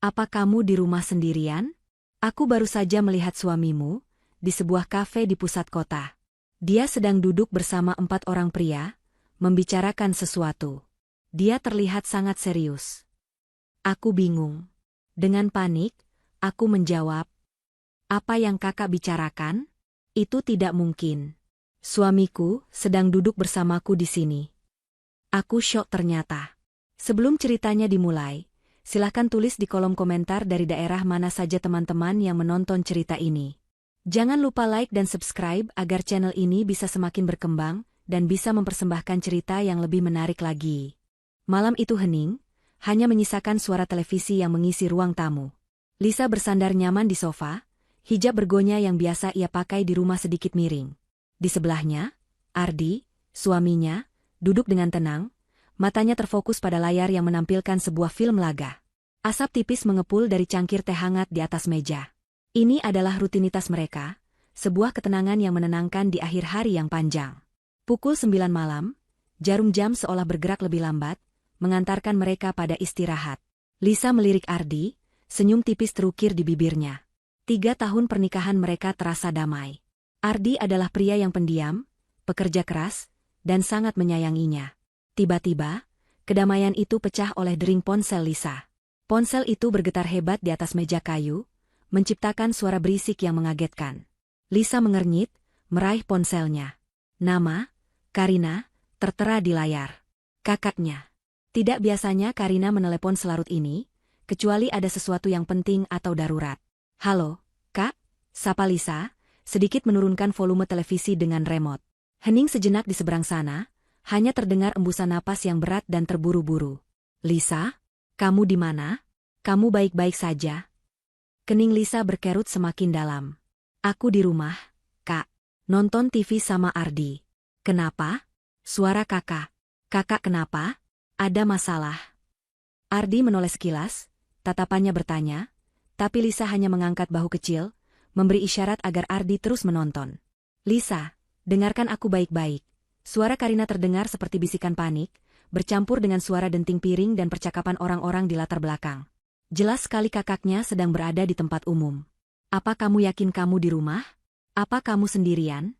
Apa kamu di rumah sendirian? Aku baru saja melihat suamimu di sebuah kafe di pusat kota. Dia sedang duduk bersama 4 orang pria, membicarakan sesuatu. Dia terlihat sangat serius. Aku bingung. Dengan panik, aku menjawab, "Apa yang kakak bicarakan? Itu tidak mungkin. Suamiku sedang duduk bersamaku di sini." Aku syok ternyata. Sebelum ceritanya dimulai, silahkan tulis di kolom komentar dari daerah mana saja teman-teman yang menonton cerita ini. Jangan lupa like dan subscribe agar channel ini bisa semakin berkembang dan bisa mempersembahkan cerita yang lebih menarik lagi. Malam itu hening, hanya menyisakan suara televisi yang mengisi ruang tamu. Lisa bersandar nyaman di sofa, hijab bergonya yang biasa ia pakai di rumah sedikit miring. Di sebelahnya, Ardi, suaminya, duduk dengan tenang, matanya terfokus pada layar yang menampilkan sebuah film laga. Asap tipis mengepul dari cangkir teh hangat di atas meja. Ini adalah rutinitas mereka, sebuah ketenangan yang menenangkan di akhir hari yang panjang. Pukul 9 malam, jarum jam seolah bergerak lebih lambat, mengantarkan mereka pada istirahat. Lisa melirik Ardi, senyum tipis terukir di bibirnya. 3 tahun pernikahan mereka terasa damai. Ardi adalah pria yang pendiam, pekerja keras, dan sangat menyayanginya. Tiba-tiba, kedamaian itu pecah oleh dering ponsel Lisa. Ponsel itu bergetar hebat di atas meja kayu, menciptakan suara berisik yang mengagetkan. Lisa mengernyit, meraih ponselnya. Nama, Karina, tertera di layar. Kakaknya. Tidak biasanya Karina menelepon selarut ini, kecuali ada sesuatu yang penting atau darurat. "Halo, Kak," sapa Lisa, sedikit menurunkan volume televisi dengan remote. Hening sejenak di seberang sana, hanya terdengar embusan napas yang berat dan terburu-buru. "Lisa, kamu di mana? Kamu baik-baik saja?" Kening Lisa berkerut semakin dalam. "Aku di rumah, Kak. Nonton TV sama Ardi." "Kenapa?" "Suara kakak." "Kakak kenapa? Ada masalah?" Ardi menoleh sekilas, tatapannya bertanya, tapi Lisa hanya mengangkat bahu kecil, memberi isyarat agar Ardi terus menonton. "Lisa, dengarkan aku baik-baik." Suara Karina terdengar seperti bisikan panik, bercampur dengan suara denting piring dan percakapan orang-orang di latar belakang. Jelas sekali kakaknya sedang berada di tempat umum. "Apa kamu yakin kamu di rumah? Apa kamu sendirian?"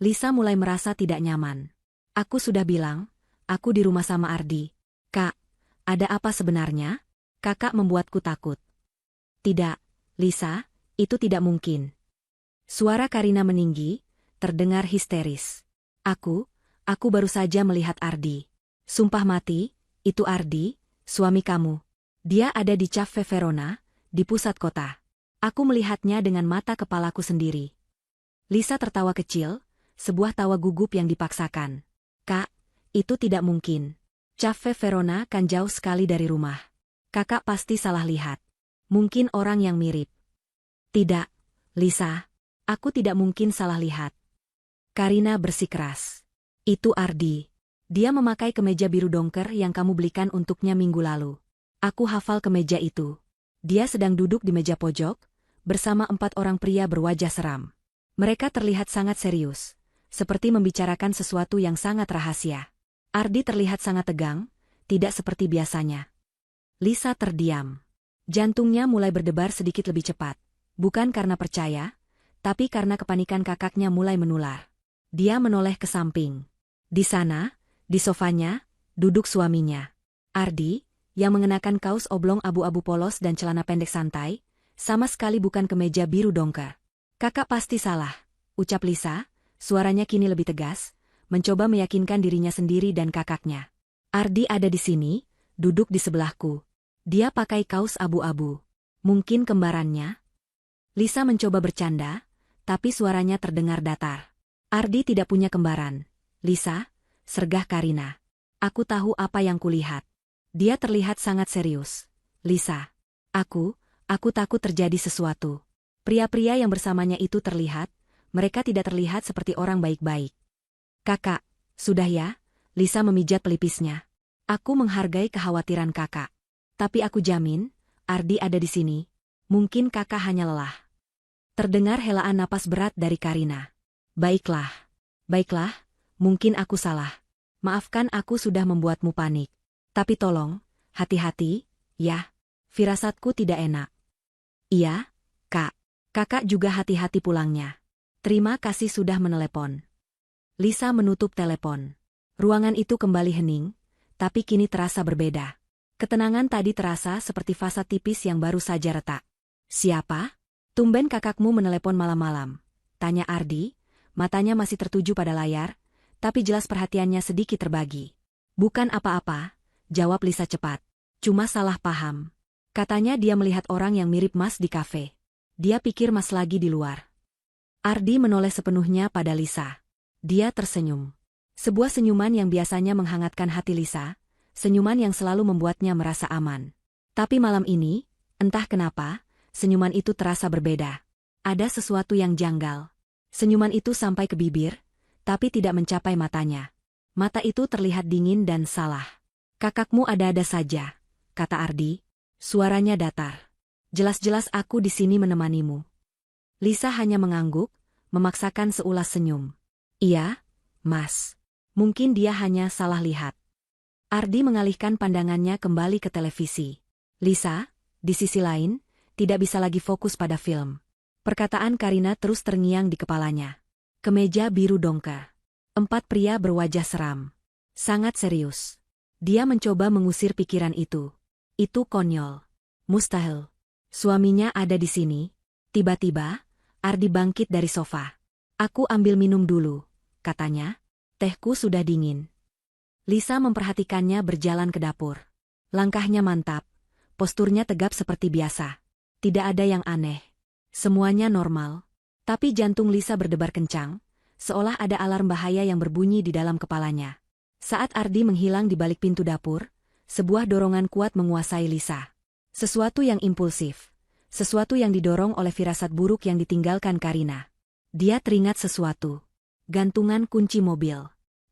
Lisa mulai merasa tidak nyaman. "Aku sudah bilang, aku di rumah sama Ardi." "Kak, ada apa sebenarnya? Kakak membuatku takut." "Tidak, Lisa, itu tidak mungkin." Suara Karina meninggi, terdengar histeris. Aku baru saja melihat Ardi." "Sumpah mati, itu Ardi, suami kamu. Dia ada di Cafe Verona, di pusat kota. Aku melihatnya dengan mata kepalaku sendiri." Lisa tertawa kecil, sebuah tawa gugup yang dipaksakan. "Kak, itu tidak mungkin. Cafe Verona kan jauh sekali dari rumah. Kakak pasti salah lihat. Mungkin orang yang mirip." "Tidak, Lisa. Aku tidak mungkin salah lihat." Karina bersikeras. "Itu Ardi. Dia memakai kemeja biru dongker yang kamu belikan untuknya minggu lalu. Aku hafal kemeja itu. Dia sedang duduk di meja pojok, bersama 4 orang pria berwajah seram. Mereka terlihat sangat serius, seperti membicarakan sesuatu yang sangat rahasia. Ardi terlihat sangat tegang, tidak seperti biasanya." Lisa terdiam. Jantungnya mulai berdebar sedikit lebih cepat, bukan karena percaya, tapi karena kepanikan kakaknya mulai menular. Dia menoleh ke samping. Di sana, di sofanya, duduk suaminya. Ardi, yang mengenakan kaos oblong abu-abu polos dan celana pendek santai, sama sekali bukan kemeja biru dongker. "Kakak pasti salah," ucap Lisa, suaranya kini lebih tegas, mencoba meyakinkan dirinya sendiri dan kakaknya. "Ardi ada di sini, duduk di sebelahku. Dia pakai kaos abu-abu. Mungkin kembarannya?" Lisa mencoba bercanda, tapi suaranya terdengar datar. "Ardi tidak punya kembaran, Lisa," sergah Karina. "Aku tahu apa yang kulihat. Dia terlihat sangat serius. Lisa, aku takut terjadi sesuatu." Pria-pria yang bersamanya itu terlihat, mereka tidak terlihat seperti orang baik-baik. "Kakak, sudah ya," Lisa memijat pelipisnya. "Aku menghargai kekhawatiran kakak. Tapi aku jamin, Ardi ada di sini. Mungkin kakak hanya lelah." Terdengar helaan napas berat dari Karina. Baiklah, mungkin aku salah. Maafkan aku sudah membuatmu panik. Tapi tolong, hati-hati, ya." Firasatku tidak enak. Iya, Kak. Kakak juga hati-hati pulangnya. Terima kasih sudah menelepon. Lisa menutup telepon. Ruangan itu kembali hening, tapi kini terasa berbeda. Ketenangan tadi terasa seperti fasad tipis yang baru saja retak. Siapa? Tumben kakakmu menelepon malam-malam. Tanya Ardi, matanya masih tertuju pada layar, tapi jelas perhatiannya sedikit terbagi. Bukan apa-apa, jawab Lisa cepat. Cuma salah paham. Katanya dia melihat orang yang mirip Mas di kafe. Dia pikir Mas lagi di luar. Ardi menoleh sepenuhnya pada Lisa. Dia tersenyum. Sebuah senyuman yang biasanya menghangatkan hati Lisa, senyuman yang selalu membuatnya merasa aman. Tapi malam ini, entah kenapa, senyuman itu terasa berbeda. Ada sesuatu yang janggal. Senyuman itu sampai ke bibir, tapi tidak mencapai matanya. Mata itu terlihat dingin dan salah. Kakakmu ada-ada saja, kata Ardi. Suaranya datar. Jelas-jelas aku di sini menemanimu. Lisa hanya mengangguk, memaksakan seulas senyum. Iya, Mas. Mungkin dia hanya salah lihat. Ardi mengalihkan pandangannya kembali ke televisi. Lisa, di sisi lain, tidak bisa lagi fokus pada film. Perkataan Karina terus terngiang di kepalanya. Kemeja biru dongker. 4 pria berwajah seram. Sangat serius. Dia mencoba mengusir pikiran itu. Itu konyol. Mustahil. Suaminya ada di sini. Tiba-tiba, Ardi bangkit dari sofa. Aku ambil minum dulu, katanya. Tehku sudah dingin. Lisa memperhatikannya berjalan ke dapur. Langkahnya mantap. Posturnya tegap seperti biasa. Tidak ada yang aneh. Semuanya normal. Tapi jantung Lisa berdebar kencang, seolah ada alarm bahaya yang berbunyi di dalam kepalanya. Saat Ardi menghilang di balik pintu dapur, sebuah dorongan kuat menguasai Lisa. Sesuatu yang impulsif. Sesuatu yang didorong oleh firasat buruk yang ditinggalkan Karina. Dia teringat sesuatu. Gantungan kunci mobil.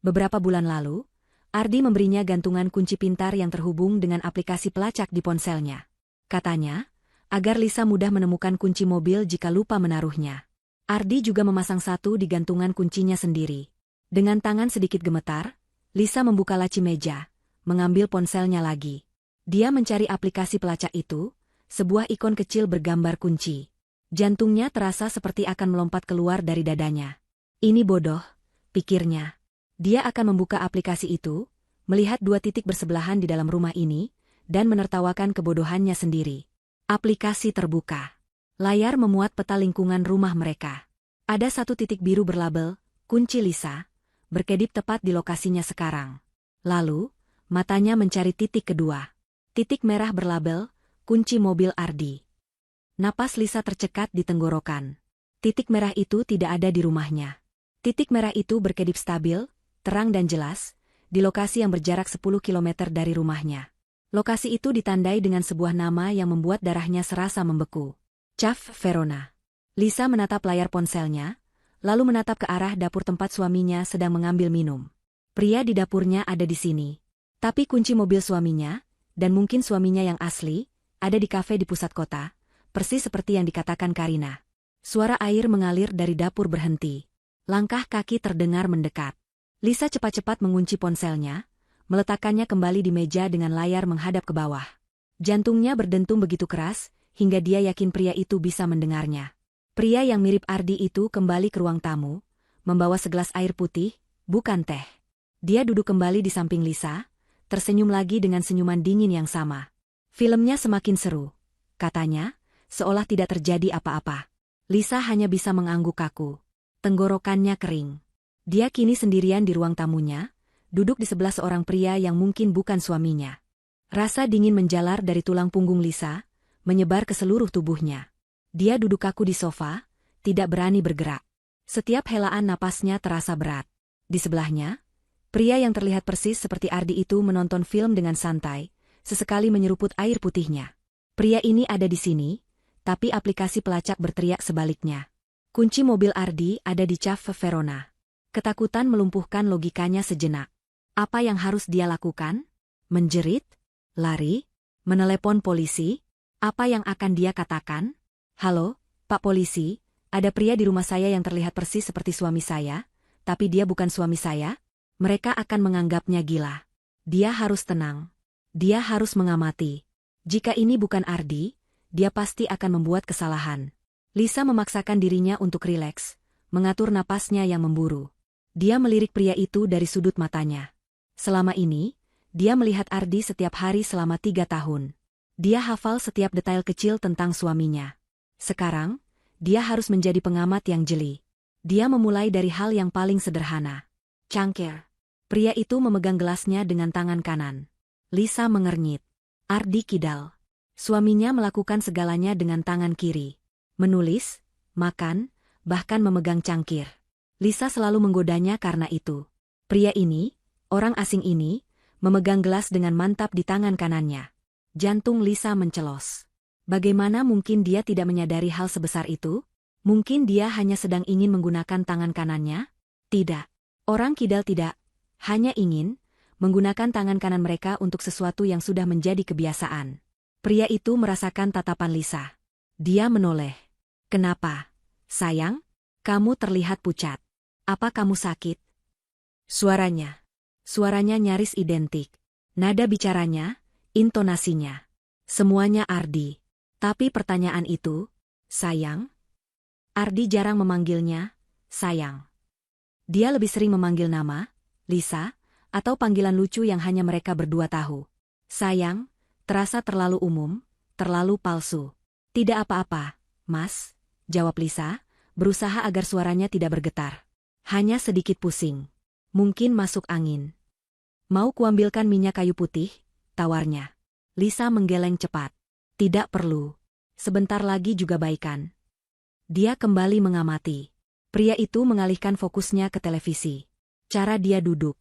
Beberapa bulan lalu, Ardi memberinya gantungan kunci pintar yang terhubung dengan aplikasi pelacak di ponselnya. Katanya, agar Lisa mudah menemukan kunci mobil jika lupa menaruhnya. Ardi juga memasang satu di gantungan kuncinya sendiri. Dengan tangan sedikit gemetar, Lisa membuka laci meja, mengambil ponselnya lagi. Dia mencari aplikasi pelacak itu, sebuah ikon kecil bergambar kunci. Jantungnya terasa seperti akan melompat keluar dari dadanya. Ini bodoh, pikirnya. Dia akan membuka aplikasi itu, melihat 2 titik bersebelahan di dalam rumah ini, dan menertawakan kebodohannya sendiri. Aplikasi terbuka. Layar memuat peta lingkungan rumah mereka. Ada 1 titik biru berlabel, kunci Lisa, berkedip tepat di lokasinya sekarang. Lalu, matanya mencari titik kedua. Titik merah berlabel, kunci mobil Ardi. Napas Lisa tercekat di tenggorokan. Titik merah itu tidak ada di rumahnya. Titik merah itu berkedip stabil, terang dan jelas, di lokasi yang berjarak 10 km dari rumahnya. Lokasi itu ditandai dengan sebuah nama yang membuat darahnya serasa membeku. Cav Verona. Lisa menatap layar ponselnya, lalu menatap ke arah dapur tempat suaminya sedang mengambil minum. Pria di dapurnya ada di sini. Tapi kunci mobil suaminya, dan mungkin suaminya yang asli, ada di kafe di pusat kota, persis seperti yang dikatakan Karina. Suara air mengalir dari dapur berhenti. Langkah kaki terdengar mendekat. Lisa cepat-cepat mengunci ponselnya, meletakkannya kembali di meja dengan layar menghadap ke bawah. Jantungnya berdentum begitu keras, hingga dia yakin pria itu bisa mendengarnya. Pria yang mirip Ardi itu kembali ke ruang tamu, membawa segelas air putih, bukan teh. Dia duduk kembali di samping Lisa, tersenyum lagi dengan senyuman dingin yang sama. Filmnya semakin seru, katanya, seolah tidak terjadi apa-apa. Lisa hanya bisa mengangguk kaku. Tenggorokannya kering. Dia kini sendirian di ruang tamunya, duduk di sebelah seorang pria yang mungkin bukan suaminya. Rasa dingin menjalar dari tulang punggung Lisa, menyebar ke seluruh tubuhnya. Dia duduk kaku di sofa, tidak berani bergerak. Setiap helaan napasnya terasa berat. Di sebelahnya, pria yang terlihat persis seperti Ardi itu menonton film dengan santai, sesekali menyeruput air putihnya. Pria ini ada di sini, tapi aplikasi pelacak berteriak sebaliknya. Kunci mobil Ardi ada di Cav Verona. Ketakutan melumpuhkan logikanya sejenak. Apa yang harus dia lakukan? Menjerit? Lari? Menelepon polisi? Apa yang akan dia katakan? Halo, Pak Polisi, ada pria di rumah saya yang terlihat persis seperti suami saya, tapi dia bukan suami saya. Mereka akan menganggapnya gila. Dia harus tenang. Dia harus mengamati. Jika ini bukan Ardi, dia pasti akan membuat kesalahan. Lisa memaksakan dirinya untuk rileks, mengatur napasnya yang memburu. Dia melirik pria itu dari sudut matanya. Selama ini, dia melihat Ardi setiap hari selama 3 tahun. Dia hafal setiap detail kecil tentang suaminya. Sekarang, dia harus menjadi pengamat yang jeli. Dia memulai dari hal yang paling sederhana. Cangkir. Pria itu memegang gelasnya dengan tangan kanan. Lisa mengernyit. Ardi kidal. Suaminya melakukan segalanya dengan tangan kiri. Menulis, makan, bahkan memegang cangkir. Lisa selalu menggodanya karena itu. Pria ini, orang asing ini, memegang gelas dengan mantap di tangan kanannya. Jantung Lisa mencelos. Bagaimana mungkin dia tidak menyadari hal sebesar itu? Mungkin dia hanya sedang ingin menggunakan tangan kanannya? Tidak. Orang kidal tidak. Hanya ingin menggunakan tangan kanan mereka untuk sesuatu yang sudah menjadi kebiasaan. Pria itu merasakan tatapan Lisa. Dia menoleh. Kenapa? Sayang, kamu terlihat pucat. Apa kamu sakit? Suaranya. Suaranya nyaris identik. Nada bicaranya, intonasinya. Semuanya Ardi. Tapi pertanyaan itu, sayang? Ardi jarang memanggilnya, sayang. Dia lebih sering memanggil nama, Lisa, atau panggilan lucu yang hanya mereka berdua tahu. Sayang, terasa terlalu umum, terlalu palsu. Tidak apa-apa, Mas, jawab Lisa, berusaha agar suaranya tidak bergetar. Hanya sedikit pusing. Mungkin masuk angin. Mau kuambilkan minyak kayu putih? Tawarnya. Lisa menggeleng cepat. Tidak perlu. Sebentar lagi juga baikan. Dia kembali mengamati. Pria itu mengalihkan fokusnya ke televisi. Cara dia duduk.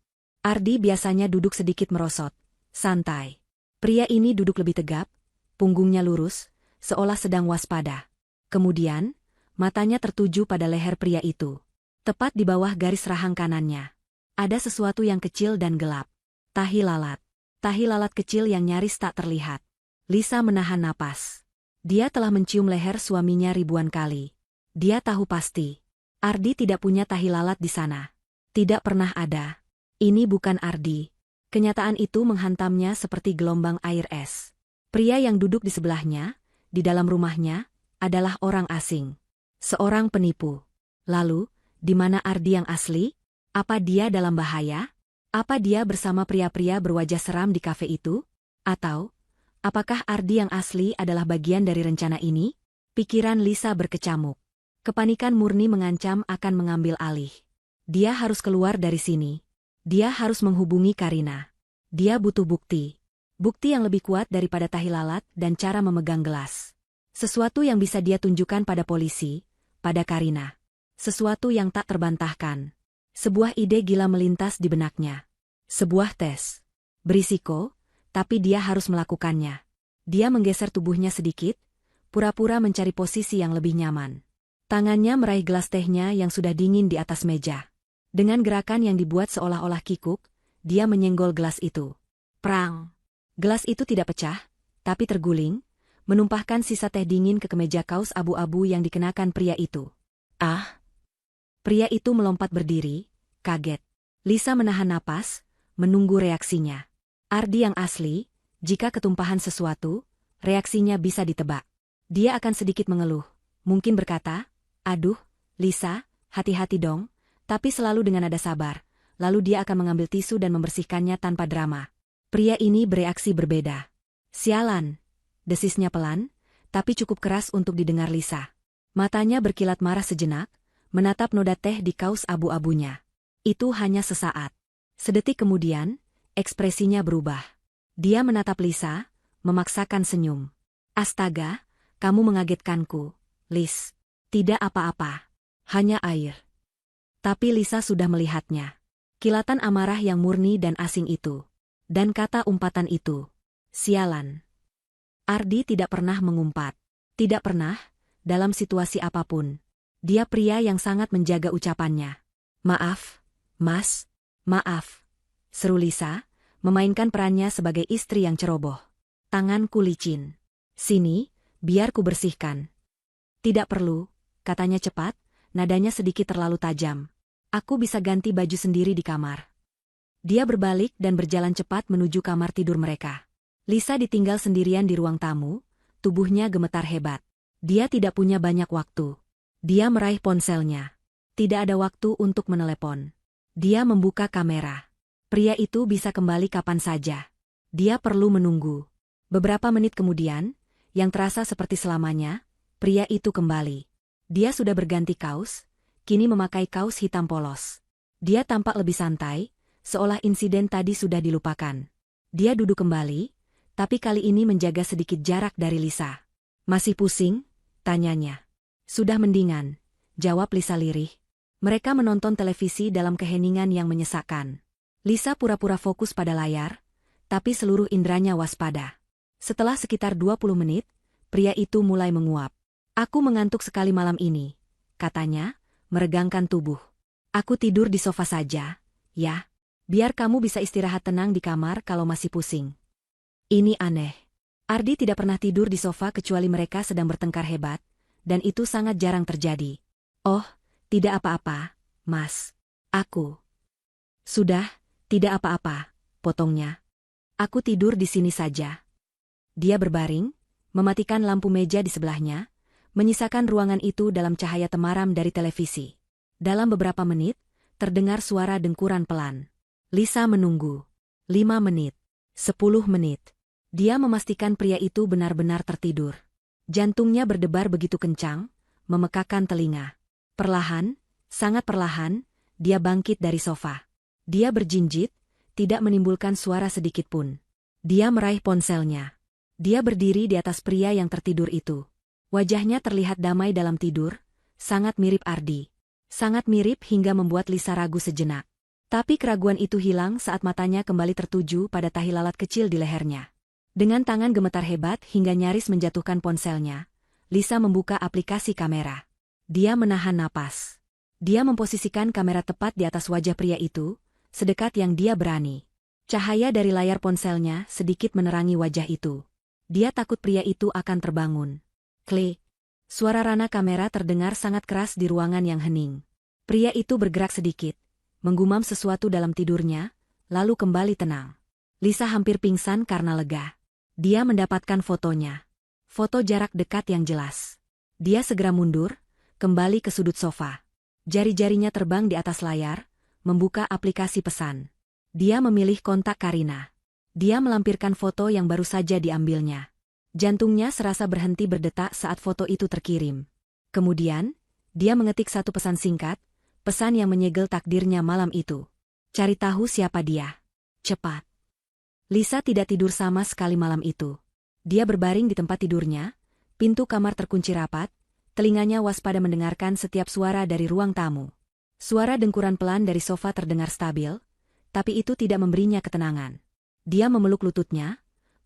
Ardi biasanya duduk sedikit merosot. Santai. Pria ini duduk lebih tegap, punggungnya lurus, seolah sedang waspada. Kemudian, matanya tertuju pada leher pria itu. Tepat di bawah garis rahang kanannya. Ada sesuatu yang kecil dan gelap. Tahi lalat. Tahi lalat kecil yang nyaris tak terlihat. Lisa menahan napas. Dia telah mencium leher suaminya ribuan kali. Dia tahu pasti. Ardi tidak punya tahi lalat di sana. Tidak pernah ada. Ini bukan Ardi. Kenyataan itu menghantamnya seperti gelombang air es. Pria yang duduk di sebelahnya, di dalam rumahnya, adalah orang asing. Seorang penipu. Lalu, di mana Ardi yang asli? Apa dia dalam bahaya? Apa dia bersama pria-pria berwajah seram di kafe itu? Atau, apakah Ardi yang asli adalah bagian dari rencana ini? Pikiran Lisa berkecamuk. Kepanikan murni mengancam akan mengambil alih. Dia harus keluar dari sini. Dia harus menghubungi Karina. Dia butuh bukti. Bukti yang lebih kuat daripada tahi lalat dan cara memegang gelas. Sesuatu yang bisa dia tunjukkan pada polisi, pada Karina. Sesuatu yang tak terbantahkan. Sebuah ide gila melintas di benaknya. Sebuah tes. Berisiko, tapi dia harus melakukannya. Dia menggeser tubuhnya sedikit, pura-pura mencari posisi yang lebih nyaman. Tangannya meraih gelas tehnya yang sudah dingin di atas meja. Dengan gerakan yang dibuat seolah-olah kikuk, dia menyenggol gelas itu. Prang! Gelas itu tidak pecah, tapi terguling, menumpahkan sisa teh dingin ke kemeja kaos abu-abu yang dikenakan pria itu. Ah! Pria itu melompat berdiri, kaget. Lisa menahan napas, menunggu reaksinya. Ardi yang asli, jika ketumpahan sesuatu, reaksinya bisa ditebak. Dia akan sedikit mengeluh, mungkin berkata, "Aduh, Lisa, hati-hati dong," tapi selalu dengan nada sabar. Lalu dia akan mengambil tisu dan membersihkannya tanpa drama. Pria ini bereaksi berbeda. Sialan, desisnya pelan, tapi cukup keras untuk didengar Lisa. Matanya berkilat marah sejenak, menatap noda teh di kaos abu-abunya. Itu hanya sesaat. Sedetik kemudian, ekspresinya berubah. Dia menatap Lisa, memaksakan senyum. Astaga, kamu mengagetkanku, Lis. Tidak apa-apa. Hanya air. Tapi Lisa sudah melihatnya. Kilatan amarah yang murni dan asing itu. Dan kata umpatan itu. Sialan. Ardi tidak pernah mengumpat. Tidak pernah, dalam situasi apapun. Dia pria yang sangat menjaga ucapannya. Maaf, Mas, maaf. Seru Lisa, memainkan perannya sebagai istri yang ceroboh. Tanganku licin. Sini, biar ku bersihkan. Tidak perlu, katanya cepat, nadanya sedikit terlalu tajam. Aku bisa ganti baju sendiri di kamar. Dia berbalik dan berjalan cepat menuju kamar tidur mereka. Lisa ditinggal sendirian di ruang tamu, tubuhnya gemetar hebat. Dia tidak punya banyak waktu. Dia meraih ponselnya. Tidak ada waktu untuk menelepon. Dia membuka kamera. Pria itu bisa kembali kapan saja. Dia perlu menunggu. Beberapa menit kemudian, yang terasa seperti selamanya, pria itu kembali. Dia sudah berganti kaos, kini memakai kaos hitam polos. Dia tampak lebih santai, seolah insiden tadi sudah dilupakan. Dia duduk kembali, tapi kali ini menjaga sedikit jarak dari Lisa. "Masih pusing?" tanyanya. "Sudah mendingan," jawab Lisa lirih. Mereka menonton televisi dalam keheningan yang menyesakkan. Lisa pura-pura fokus pada layar, tapi seluruh inderanya waspada. Setelah sekitar 20 menit, pria itu mulai menguap. "Aku mengantuk sekali malam ini," katanya, meregangkan tubuh. "Aku tidur di sofa saja, ya. Biar kamu bisa istirahat tenang di kamar kalau masih pusing." Ini aneh. Ardi tidak pernah tidur di sofa kecuali mereka sedang bertengkar hebat, dan itu sangat jarang terjadi. "Oh, tidak apa-apa, Mas. Aku..." "Sudah, tidak apa-apa," potongnya. "Aku tidur di sini saja." Dia berbaring, mematikan lampu meja di sebelahnya, menyisakan ruangan itu dalam cahaya temaram dari televisi. Dalam beberapa menit, terdengar suara dengkuran pelan. Lisa menunggu. 5 menit. 10 menit. Dia memastikan pria itu benar-benar tertidur. Jantungnya berdebar begitu kencang, memekakan telinga. Perlahan, sangat perlahan, dia bangkit dari sofa. Dia berjinjit, tidak menimbulkan suara sedikit pun. Dia meraih ponselnya. Dia berdiri di atas pria yang tertidur itu. Wajahnya terlihat damai dalam tidur, sangat mirip Ardi. Sangat mirip hingga membuat Lisa ragu sejenak. Tapi keraguan itu hilang saat matanya kembali tertuju pada tahi lalat kecil di lehernya. Dengan tangan gemetar hebat hingga nyaris menjatuhkan ponselnya, Lisa membuka aplikasi kamera. Dia menahan napas. Dia memposisikan kamera tepat di atas wajah pria itu, sedekat yang dia berani. Cahaya dari layar ponselnya sedikit menerangi wajah itu. Dia takut pria itu akan terbangun. Klik. Suara rana kamera terdengar sangat keras di ruangan yang hening. Pria itu bergerak sedikit, menggumam sesuatu dalam tidurnya, lalu kembali tenang. Lisa hampir pingsan karena lega. Dia mendapatkan fotonya. Foto jarak dekat yang jelas. Dia segera mundur, kembali ke sudut sofa. Jari-jarinya terbang di atas layar, membuka aplikasi pesan. Dia memilih kontak Karina. Dia melampirkan foto yang baru saja diambilnya. Jantungnya serasa berhenti berdetak saat foto itu terkirim. Kemudian, dia mengetik satu pesan singkat, pesan yang menyegel takdirnya malam itu. "Cari tahu siapa dia. Cepat." Lisa tidak tidur sama sekali malam itu. Dia berbaring di tempat tidurnya, pintu kamar terkunci rapat, telinganya waspada mendengarkan setiap suara dari ruang tamu. Suara dengkuran pelan dari sofa terdengar stabil, tapi itu tidak memberinya ketenangan. Dia memeluk lututnya,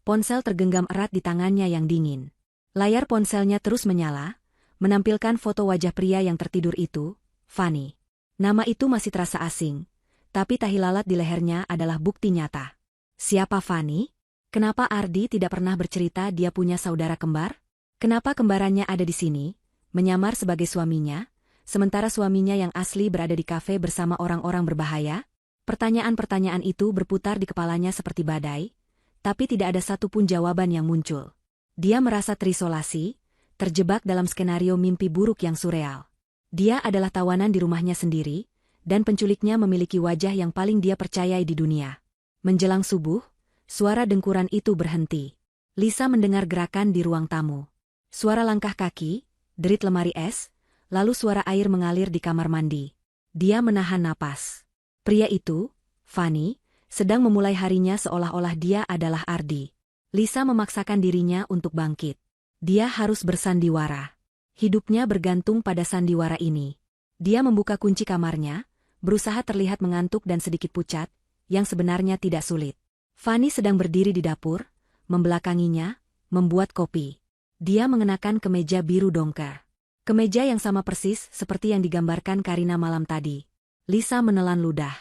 ponsel tergenggam erat di tangannya yang dingin. Layar ponselnya terus menyala, menampilkan foto wajah pria yang tertidur itu, Fanny. Nama itu masih terasa asing, tapi tahi lalat di lehernya adalah bukti nyata. Siapa Fanny? Kenapa Ardi tidak pernah bercerita dia punya saudara kembar? Kenapa kembarannya ada di sini, menyamar sebagai suaminya, sementara suaminya yang asli berada di kafe bersama orang-orang berbahaya? Pertanyaan-pertanyaan itu berputar di kepalanya seperti badai, tapi tidak ada satupun jawaban yang muncul. Dia merasa terisolasi, terjebak dalam skenario mimpi buruk yang surreal. Dia adalah tawanan di rumahnya sendiri, dan penculiknya memiliki wajah yang paling dia percayai di dunia. Menjelang subuh, suara dengkuran itu berhenti. Lisa mendengar gerakan di ruang tamu. Suara langkah kaki, derit lemari es, lalu suara air mengalir di kamar mandi. Dia menahan napas. Pria itu, Fanny, sedang memulai harinya seolah-olah dia adalah Ardi. Lisa memaksakan dirinya untuk bangkit. Dia harus bersandiwara. Hidupnya bergantung pada sandiwara ini. Dia membuka kunci kamarnya, berusaha terlihat mengantuk dan sedikit pucat, yang sebenarnya tidak sulit. Fanny sedang berdiri di dapur, membelakanginya, membuat kopi. Dia mengenakan kemeja biru dongker. Kemeja yang sama persis seperti yang digambarkan Karina malam tadi. Lisa menelan ludah.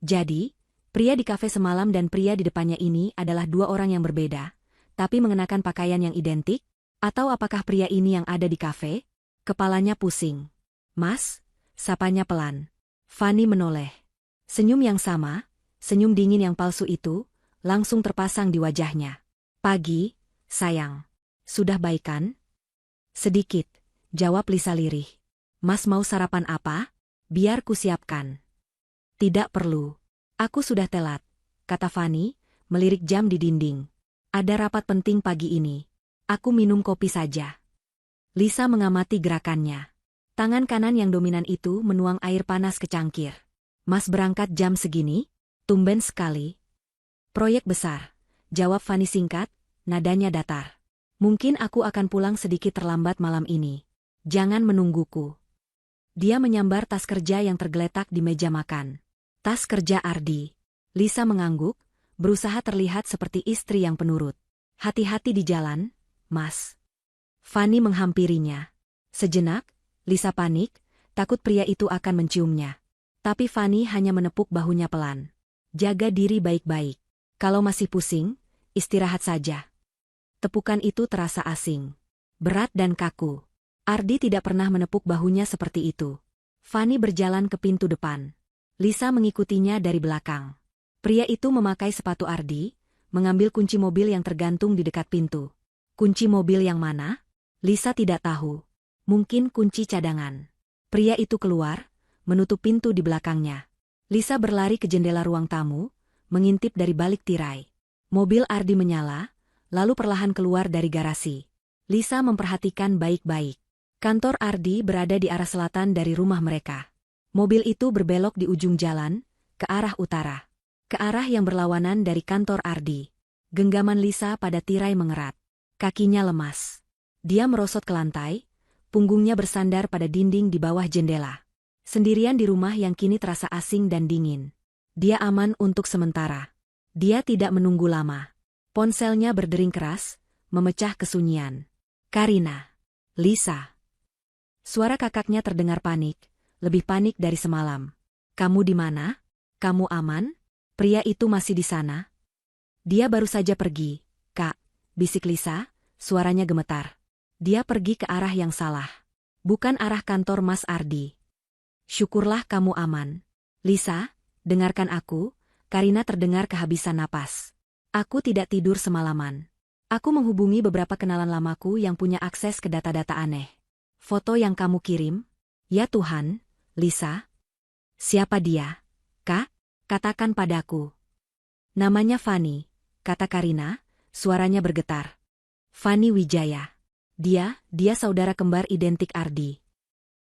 Jadi, pria di kafe semalam dan pria di depannya ini adalah dua orang yang berbeda, tapi mengenakan pakaian yang identik? Atau apakah pria ini yang ada di kafe? Kepalanya pusing. "Mas," sapanya pelan. Fanny menoleh. Senyum yang sama, senyum dingin yang palsu itu, langsung terpasang di wajahnya. Pagi, sayang. Sudah baik kan? Sedikit, jawab Lisa lirih. Mas mau sarapan apa? Biar kusiapkan. Tidak perlu. Aku sudah telat, kata Fanny, melirik jam di dinding. Ada rapat penting pagi ini. Aku minum kopi saja. Lisa mengamati gerakannya. Tangan kanan yang dominan itu menuang air panas ke cangkir. Mas berangkat jam segini? Tumben sekali. Proyek besar, jawab Fanny singkat, nadanya datar. Mungkin aku akan pulang sedikit terlambat malam ini. Jangan menungguku. Dia menyambar tas kerja yang tergeletak di meja makan. Tas kerja Ardi. Lisa mengangguk, berusaha terlihat seperti istri yang penurut. Hati-hati di jalan, Mas. Fanny menghampirinya. Sejenak, Lisa panik, takut pria itu akan menciumnya. Tapi Fanny hanya menepuk bahunya pelan. Jaga diri baik-baik. Kalau masih pusing, istirahat saja. Tepukan itu terasa asing. Berat dan kaku. Ardi tidak pernah menepuk bahunya seperti itu. Fanny berjalan ke pintu depan. Lisa mengikutinya dari belakang. Pria itu memakai sepatu Ardi, mengambil kunci mobil yang tergantung di dekat pintu. Kunci mobil yang mana? Lisa tidak tahu. Mungkin kunci cadangan. Pria itu keluar, menutup pintu di belakangnya. Lisa berlari ke jendela ruang tamu, mengintip dari balik tirai. Mobil Ardi menyala, lalu perlahan keluar dari garasi. Lisa memperhatikan baik-baik. Kantor Ardi berada di arah selatan dari rumah mereka. Mobil itu berbelok di ujung jalan, ke arah utara. Ke arah yang berlawanan dari kantor Ardi. Genggaman Lisa pada tirai mengerat. Kakinya lemas. Dia merosot ke lantai, punggungnya bersandar pada dinding di bawah jendela. Sendirian di rumah yang kini terasa asing dan dingin. Dia aman untuk sementara. Dia tidak menunggu lama. Ponselnya berdering keras, memecah kesunyian. Karina. Lisa. Suara kakaknya terdengar panik. Lebih panik dari semalam. Kamu di mana? Kamu aman? Pria itu masih di sana? Dia baru saja pergi, Kak, bisik Lisa, suaranya gemetar. Dia pergi ke arah yang salah. Bukan arah kantor Mas Ardi. Syukurlah kamu aman. Lisa, dengarkan aku, Karina terdengar kehabisan napas. Aku tidak tidur semalaman. Aku menghubungi beberapa kenalan lamaku yang punya akses ke data-data aneh. Foto yang kamu kirim? Ya Tuhan. Lisa? Siapa dia? Kak? Katakan padaku. Namanya Fanny, kata Karina, suaranya bergetar. Fanny Wijaya. Dia saudara kembar identik Ardi.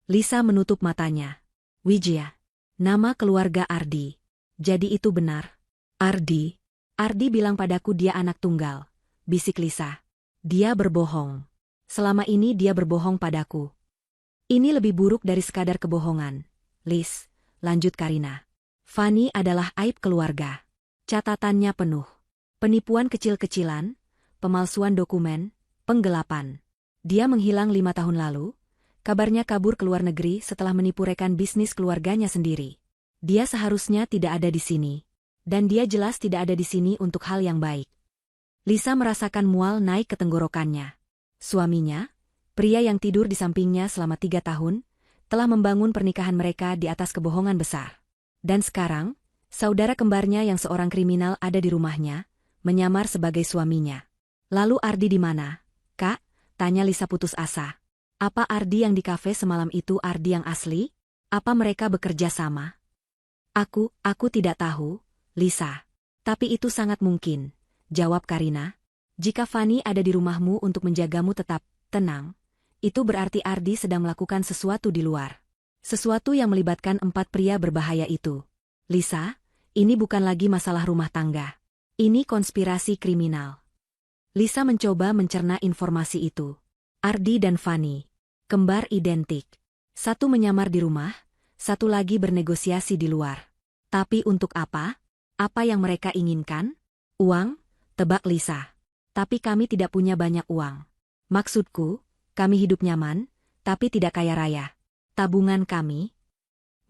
Lisa menutup matanya. Wijaya. Nama keluarga Ardi. Jadi itu benar. Ardi. Ardi bilang padaku dia anak tunggal. Bisik Lisa. Dia berbohong. Selama ini dia berbohong padaku. Ini lebih buruk dari sekadar kebohongan. Lis, lanjut Karina. Fanny adalah aib keluarga. Catatannya penuh. Penipuan kecil-kecilan, pemalsuan dokumen, penggelapan. Dia menghilang 5 tahun lalu. Kabarnya kabur ke luar negeri setelah menipu rekan bisnis keluarganya sendiri. Dia seharusnya tidak ada di sini. Dan dia jelas tidak ada di sini untuk hal yang baik. Lisa merasakan mual naik ke tenggorokannya. Suaminya, pria yang tidur di sampingnya selama 3 tahun, telah membangun pernikahan mereka di atas kebohongan besar. Dan sekarang, saudara kembarnya yang seorang kriminal ada di rumahnya, menyamar sebagai suaminya. Lalu Ardi di mana? Kak, tanya Lisa putus asa. Apa Ardi yang di kafe semalam itu Ardi yang asli? Apa mereka bekerja sama? Aku tidak tahu, Lisa. Tapi itu sangat mungkin, jawab Karina. Jika Fanny ada di rumahmu untuk menjagamu tetap tenang, itu berarti Ardi sedang melakukan sesuatu di luar. Sesuatu yang melibatkan 4 pria berbahaya itu. Lisa, ini bukan lagi masalah rumah tangga. Ini konspirasi kriminal. Lisa mencoba mencerna informasi itu. Ardi dan Fanny, kembar identik. Satu menyamar di rumah, satu lagi bernegosiasi di luar. Tapi untuk apa? Apa yang mereka inginkan? Uang? Tebak Lisa. Tapi kami tidak punya banyak uang. Maksudku, kami hidup nyaman, tapi tidak kaya raya. Tabungan kami?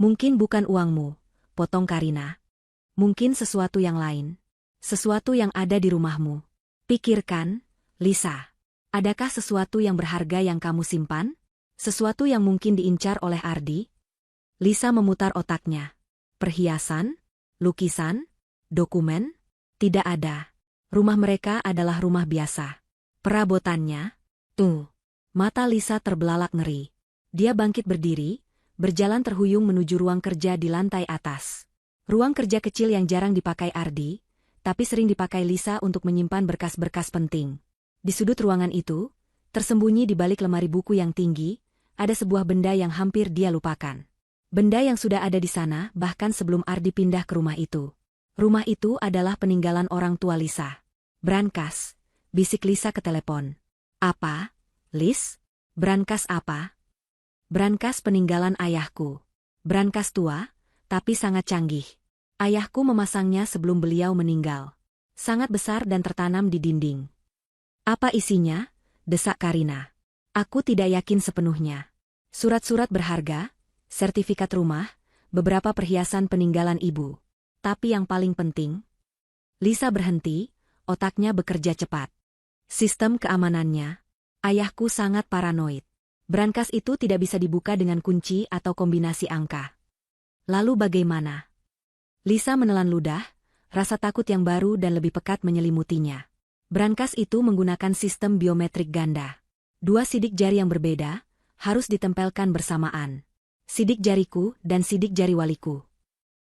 Mungkin bukan uangmu, potong Karina. Mungkin sesuatu yang lain. Sesuatu yang ada di rumahmu. Pikirkan, Lisa. Adakah sesuatu yang berharga yang kamu simpan? Sesuatu yang mungkin diincar oleh Ardi? Lisa memutar otaknya. Perhiasan? Lukisan? Dokumen? Tidak ada. Rumah mereka adalah rumah biasa. Perabotannya? Tuh. Mata Lisa terbelalak ngeri. Dia bangkit berdiri, berjalan terhuyung menuju ruang kerja di lantai atas. Ruang kerja kecil yang jarang dipakai Ardi, tapi sering dipakai Lisa untuk menyimpan berkas-berkas penting. Di sudut ruangan itu, tersembunyi di balik lemari buku yang tinggi, ada sebuah benda yang hampir dia lupakan. Benda yang sudah ada di sana bahkan sebelum Ardi pindah ke rumah itu. Rumah itu adalah peninggalan orang tua Lisa. Brankas, bisik Lisa ke telepon. Apa? Lis? Brankas apa? Brankas peninggalan ayahku. Brankas tua, tapi sangat canggih. Ayahku memasangnya sebelum beliau meninggal. Sangat besar dan tertanam di dinding. Apa isinya? Desak Karina. Aku tidak yakin sepenuhnya. Surat-surat berharga, sertifikat rumah, beberapa perhiasan peninggalan ibu. Tapi yang paling penting, Lisa berhenti, otaknya bekerja cepat. Sistem keamanannya, ayahku sangat paranoid. Brankas itu tidak bisa dibuka dengan kunci atau kombinasi angka. Lalu bagaimana? Lisa menelan ludah, rasa takut yang baru dan lebih pekat menyelimutinya. Brankas itu menggunakan sistem biometrik ganda. 2 sidik jari yang berbeda, harus ditempelkan bersamaan. Sidik jariku dan sidik jari waliku.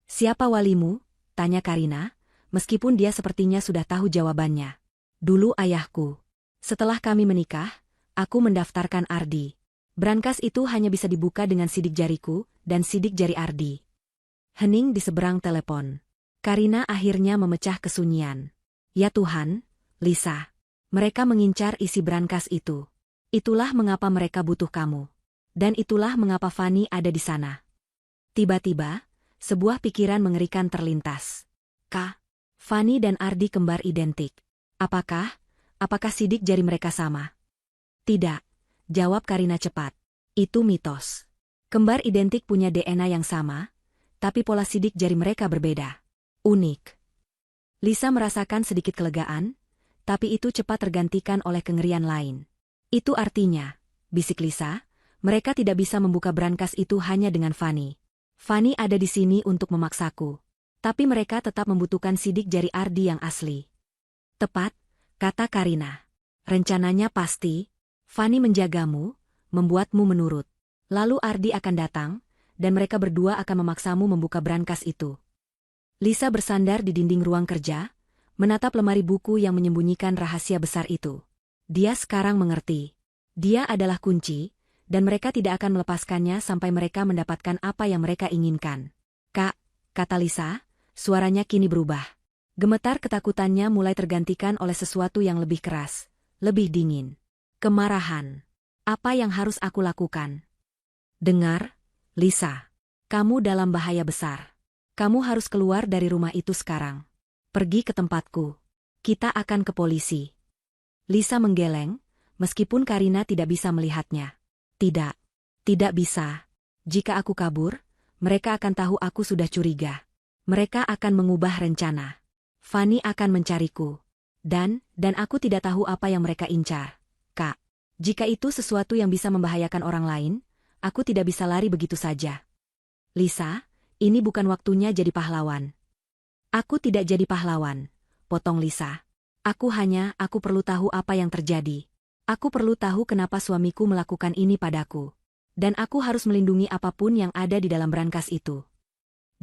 Siapa walimu? Tanya Karina, meskipun dia sepertinya sudah tahu jawabannya. Dulu ayahku. Setelah kami menikah, aku mendaftarkan Ardi. Brankas itu hanya bisa dibuka dengan sidik jariku dan sidik jari Ardi. Hening di seberang telepon. Karina akhirnya memecah kesunyian. Ya Tuhan, Lisa. Mereka mengincar isi brankas itu. Itulah mengapa mereka butuh kamu. Dan itulah mengapa Fanny ada di sana. Tiba-tiba, sebuah pikiran mengerikan terlintas. Fanny dan Ardi kembar identik. Apakah sidik jari mereka sama? Tidak, jawab Karina cepat. Itu mitos. Kembar identik punya DNA yang sama, tapi pola sidik jari mereka berbeda. Unik. Lisa merasakan sedikit kelegaan, tapi itu cepat tergantikan oleh kengerian lain. Itu artinya, bisik Lisa, mereka tidak bisa membuka brankas itu hanya dengan Fanny. Fanny ada di sini untuk memaksaku. Tapi mereka tetap membutuhkan sidik jari Ardi yang asli. Tepat, kata Karina. Rencananya pasti, Fanny menjagamu, membuatmu menurut. Lalu Ardi akan datang, dan mereka berdua akan memaksamu membuka brankas itu. Lisa bersandar di dinding ruang kerja, menatap lemari buku yang menyembunyikan rahasia besar itu. Dia sekarang mengerti. Dia adalah kunci, dan mereka tidak akan melepaskannya sampai mereka mendapatkan apa yang mereka inginkan. Kak, kata Lisa, suaranya kini berubah. Gemetar ketakutannya mulai tergantikan oleh sesuatu yang lebih keras, lebih dingin. Kemarahan. Apa yang harus aku lakukan? Dengar, Lisa. Kamu dalam bahaya besar. Kamu harus keluar dari rumah itu sekarang. Pergi ke tempatku. Kita akan ke polisi. Lisa menggeleng, meskipun Karina tidak bisa melihatnya. Tidak. Tidak bisa. Jika aku kabur, mereka akan tahu aku sudah curiga. Mereka akan mengubah rencana. Fanny akan mencariku. Dan aku tidak tahu apa yang mereka incar. Kak, jika itu sesuatu yang bisa membahayakan orang lain, aku tidak bisa lari begitu saja. Lisa, ini bukan waktunya jadi pahlawan. Aku tidak jadi pahlawan, potong Lisa. Aku perlu tahu apa yang terjadi. Aku perlu tahu kenapa suamiku melakukan ini padaku. Dan aku harus melindungi apapun yang ada di dalam brankas itu.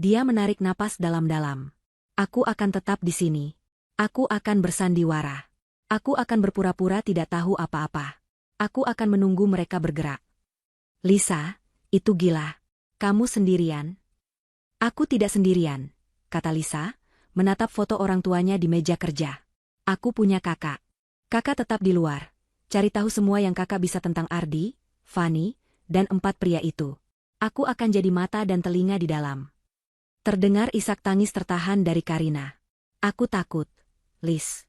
Dia menarik napas dalam-dalam. Aku akan tetap di sini. Aku akan bersandiwara. Aku akan berpura-pura tidak tahu apa-apa. Aku akan menunggu mereka bergerak. Lisa, itu gila. Kamu sendirian? Aku tidak sendirian, kata Lisa, menatap foto orang tuanya di meja kerja. Aku punya kakak. Kakak tetap di luar. Cari tahu semua yang kakak bisa tentang Ardi, Fanny, dan 4 pria itu. Aku akan jadi mata dan telinga di dalam. Terdengar isak tangis tertahan dari Karina. Aku takut, Lis.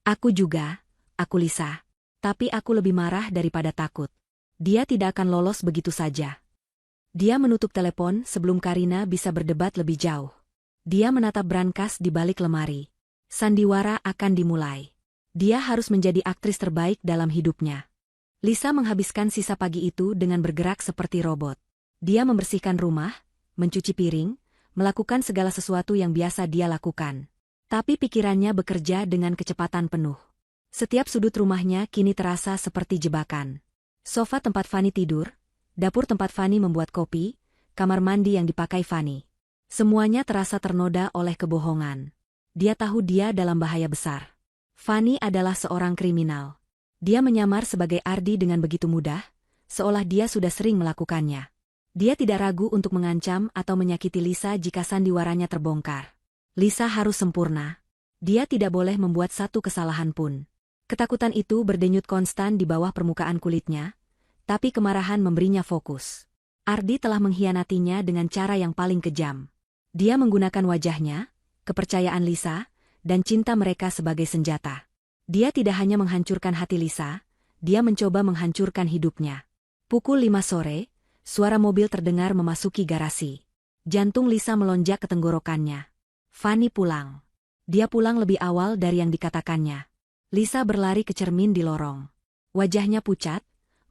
Aku juga, aku Lisa. Tapi aku lebih marah daripada takut. Dia tidak akan lolos begitu saja. Dia menutup telepon sebelum Karina bisa berdebat lebih jauh. Dia menatap brankas di balik lemari. Sandiwara akan dimulai. Dia harus menjadi aktris terbaik dalam hidupnya. Lisa menghabiskan sisa pagi itu dengan bergerak seperti robot. Dia membersihkan rumah, mencuci piring, melakukan segala sesuatu yang biasa dia lakukan. Tapi pikirannya bekerja dengan kecepatan penuh. Setiap sudut rumahnya kini terasa seperti jebakan. Sofa tempat Fanny tidur, dapur tempat Fanny membuat kopi, kamar mandi yang dipakai Fanny. Semuanya terasa ternoda oleh kebohongan. Dia tahu dia dalam bahaya besar. Fanny adalah seorang kriminal. Dia menyamar sebagai Ardi dengan begitu mudah, seolah dia sudah sering melakukannya. Dia tidak ragu untuk mengancam atau menyakiti Lisa jika sandiwaranya terbongkar. Lisa harus sempurna. Dia tidak boleh membuat satu kesalahan pun. Ketakutan itu berdenyut konstan di bawah permukaan kulitnya, tapi kemarahan memberinya fokus. Ardi telah mengkhianatinya dengan cara yang paling kejam. Dia menggunakan wajahnya, kepercayaan Lisa, dan cinta mereka sebagai senjata. Dia tidak hanya menghancurkan hati Lisa, dia mencoba menghancurkan hidupnya. Pukul 5 sore, suara mobil terdengar memasuki garasi. Jantung Lisa melonjak ke tenggorokannya. Fanny pulang. Dia pulang lebih awal dari yang dikatakannya. Lisa berlari ke cermin di lorong. Wajahnya pucat,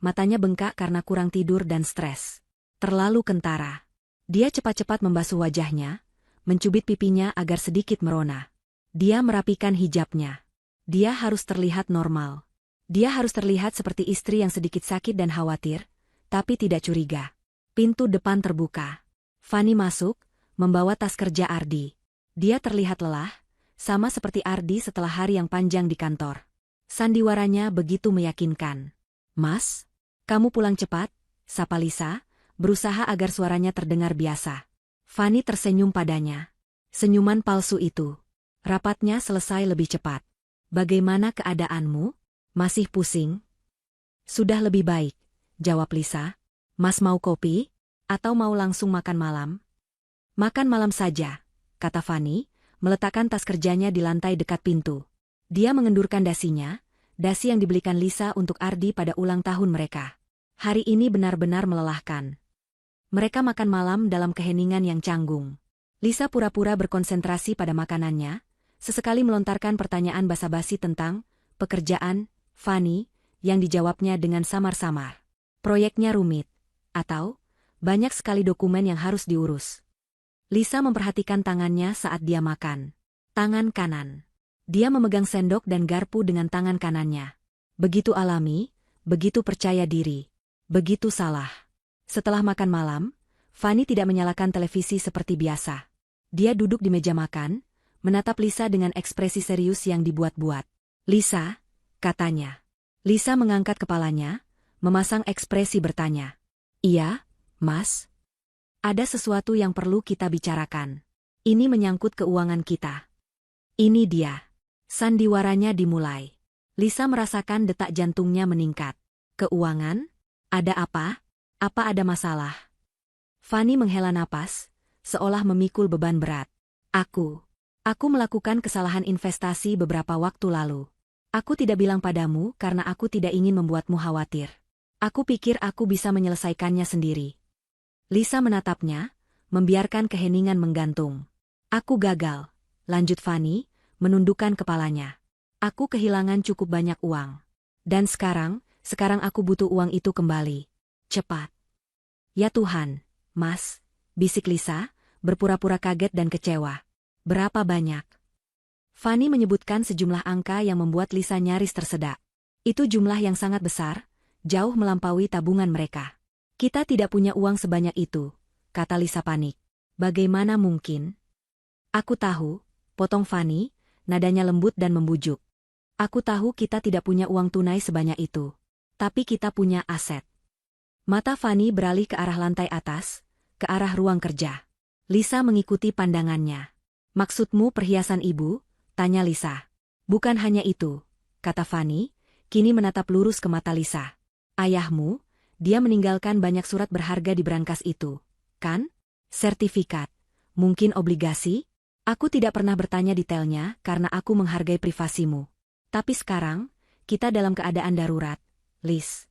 matanya bengkak karena kurang tidur dan stres. Terlalu kentara. Dia cepat-cepat membasuh wajahnya, mencubit pipinya agar sedikit merona. Dia merapikan hijabnya. Dia harus terlihat normal. Dia harus terlihat seperti istri yang sedikit sakit dan khawatir, tapi tidak curiga. Pintu depan terbuka. Fanny masuk, membawa tas kerja Ardi. Dia terlihat lelah, sama seperti Ardi setelah hari yang panjang di kantor. Sandiwaranya begitu meyakinkan. "Mas, kamu pulang cepat," sapa Lisa, berusaha agar suaranya terdengar biasa. Fanny tersenyum padanya. Senyuman palsu itu. Rapatnya selesai lebih cepat. "Bagaimana keadaanmu? Masih pusing?" "Sudah lebih baik," jawab Lisa. "Mas mau kopi? Atau mau langsung makan malam?" "Makan malam saja," kata Fanny, meletakkan tas kerjanya di lantai dekat pintu. Dia mengendurkan dasinya, dasi yang dibelikan Lisa untuk Ardi pada ulang tahun mereka. Hari ini benar-benar melelahkan. Mereka makan malam dalam keheningan yang canggung. Lisa pura-pura berkonsentrasi pada makanannya, sesekali melontarkan pertanyaan basa-basi tentang pekerjaan Fanny, yang dijawabnya dengan samar-samar. Proyeknya rumit, atau banyak sekali dokumen yang harus diurus. Lisa memperhatikan tangannya saat dia makan. Tangan kanan. Dia memegang sendok dan garpu dengan tangan kanannya. Begitu alami, begitu percaya diri, begitu salah. Setelah makan malam, Fanny tidak menyalakan televisi seperti biasa. Dia duduk di meja makan, menatap Lisa dengan ekspresi serius yang dibuat-buat. "Lisa," katanya. Lisa mengangkat kepalanya, memasang ekspresi bertanya. "Iya, Mas. Ada sesuatu yang perlu kita bicarakan. Ini menyangkut keuangan kita." "Ini dia." Sandiwaranya dimulai. Lisa merasakan detak jantungnya meningkat. "Keuangan? Ada apa? Apa ada masalah?" Fanny menghela napas, seolah memikul beban berat. Aku melakukan kesalahan investasi beberapa waktu lalu. Aku tidak bilang padamu karena aku tidak ingin membuatmu khawatir. Aku pikir aku bisa menyelesaikannya sendiri." Lisa menatapnya, membiarkan keheningan menggantung. "Aku gagal," lanjut Fanny, menundukkan kepalanya. "Aku kehilangan cukup banyak uang. Dan sekarang aku butuh uang itu kembali. Cepat." "Ya Tuhan, Mas," bisik Lisa, berpura-pura kaget dan kecewa. "Berapa banyak?" Fanny menyebutkan sejumlah angka yang membuat Lisa nyaris tersedak. Itu jumlah yang sangat besar, jauh melampaui tabungan mereka. "Kita tidak punya uang sebanyak itu," kata Lisa panik. "Bagaimana mungkin?" "Aku tahu," potong Fanny, nadanya lembut dan membujuk. "Aku tahu kita tidak punya uang tunai sebanyak itu. Tapi kita punya aset." Mata Fanny beralih ke arah lantai atas, ke arah ruang kerja. Lisa mengikuti pandangannya. "Maksudmu perhiasan ibu?" tanya Lisa. "Bukan hanya itu," kata Fanny, kini menatap lurus ke mata Lisa. "Ayahmu, dia meninggalkan banyak surat berharga di brankas itu, kan? Sertifikat, mungkin obligasi? Aku tidak pernah bertanya detailnya karena aku menghargai privasimu. Tapi sekarang, kita dalam keadaan darurat, Liz."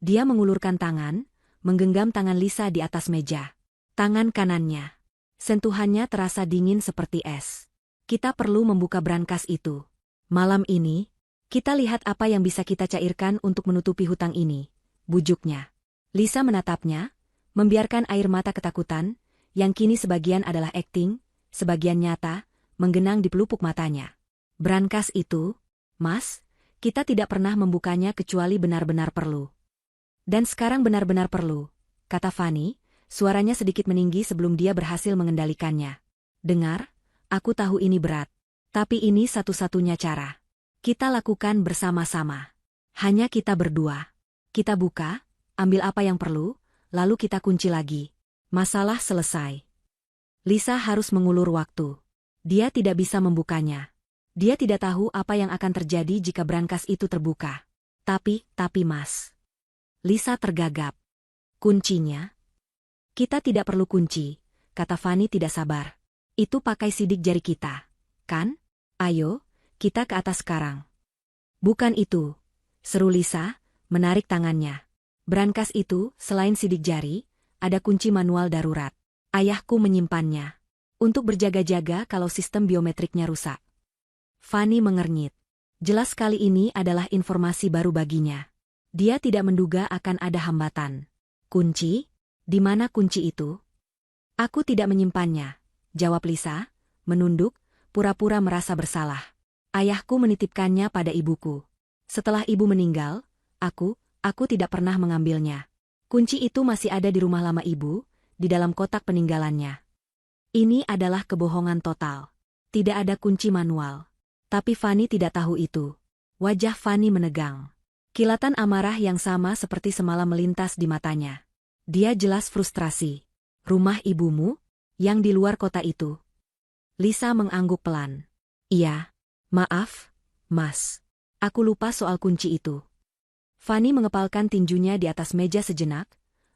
Dia mengulurkan tangan, menggenggam tangan Lisa di atas meja. Tangan kanannya. Sentuhannya terasa dingin seperti es. "Kita perlu membuka brankas itu. Malam ini, kita lihat apa yang bisa kita cairkan untuk menutupi hutang ini," bujuknya. Lisa menatapnya, membiarkan air mata ketakutan, yang kini sebagian adalah akting, sebagian nyata, menggenang di pelupuk matanya. Brankas itu, Mas, kita tidak pernah membukanya kecuali benar-benar perlu. Dan sekarang benar-benar perlu, kata Fanny, suaranya sedikit meninggi sebelum dia berhasil mengendalikannya. Dengar, aku tahu ini berat. Tapi ini satu-satunya cara. Kita lakukan bersama-sama. Hanya kita berdua. Kita buka, ambil apa yang perlu, lalu kita kunci lagi. Masalah selesai. Lisa harus mengulur waktu. Dia tidak bisa membukanya. Dia tidak tahu apa yang akan terjadi jika brankas itu terbuka. Tapi Mas. Lisa tergagap. Kuncinya? Kita tidak perlu kunci, kata Fanny tidak sabar. Itu pakai sidik jari kita, kan? Ayo, kita ke atas sekarang. Bukan itu, seru Lisa, menarik tangannya. Brankas itu, selain sidik jari, ada kunci manual darurat. Ayahku menyimpannya. Untuk berjaga-jaga kalau sistem biometriknya rusak. Fanny mengernyit. Jelas kali ini adalah informasi baru baginya. Dia tidak menduga akan ada hambatan. Kunci? Di mana kunci itu? Aku tidak menyimpannya, jawab Lisa, menunduk, pura-pura merasa bersalah. Ayahku menitipkannya pada ibuku. Setelah ibu meninggal, aku tidak pernah mengambilnya. Kunci itu masih ada di rumah lama ibu, di dalam kotak peninggalannya. Ini adalah kebohongan total. Tidak ada kunci manual. Tapi Fanny tidak tahu itu. Wajah Fanny menegang. Kilatan amarah yang sama seperti semalam melintas di matanya. Dia jelas frustrasi. Rumah ibumu? Yang di luar kota itu? Lisa mengangguk pelan. Iya. Maaf, Mas. Aku lupa soal kunci itu. Fanny mengepalkan tinjunya di atas meja sejenak,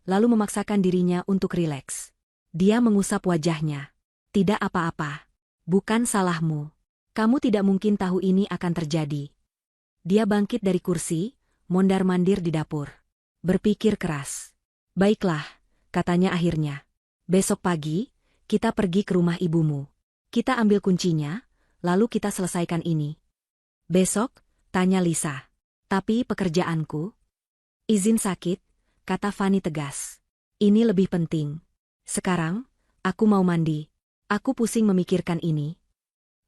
lalu memaksakan dirinya untuk rileks. Dia mengusap wajahnya. Tidak apa-apa. Bukan salahmu. Kamu tidak mungkin tahu ini akan terjadi. Dia bangkit dari kursi, mondar-mandir di dapur. Berpikir keras. Baiklah, katanya akhirnya. Besok pagi, kita pergi ke rumah ibumu. Kita ambil kuncinya, lalu kita selesaikan ini. Besok? Tanya Lisa. Tapi pekerjaanku? Izin sakit, kata Fanny tegas. Ini lebih penting. Sekarang, aku mau mandi. Aku pusing memikirkan ini.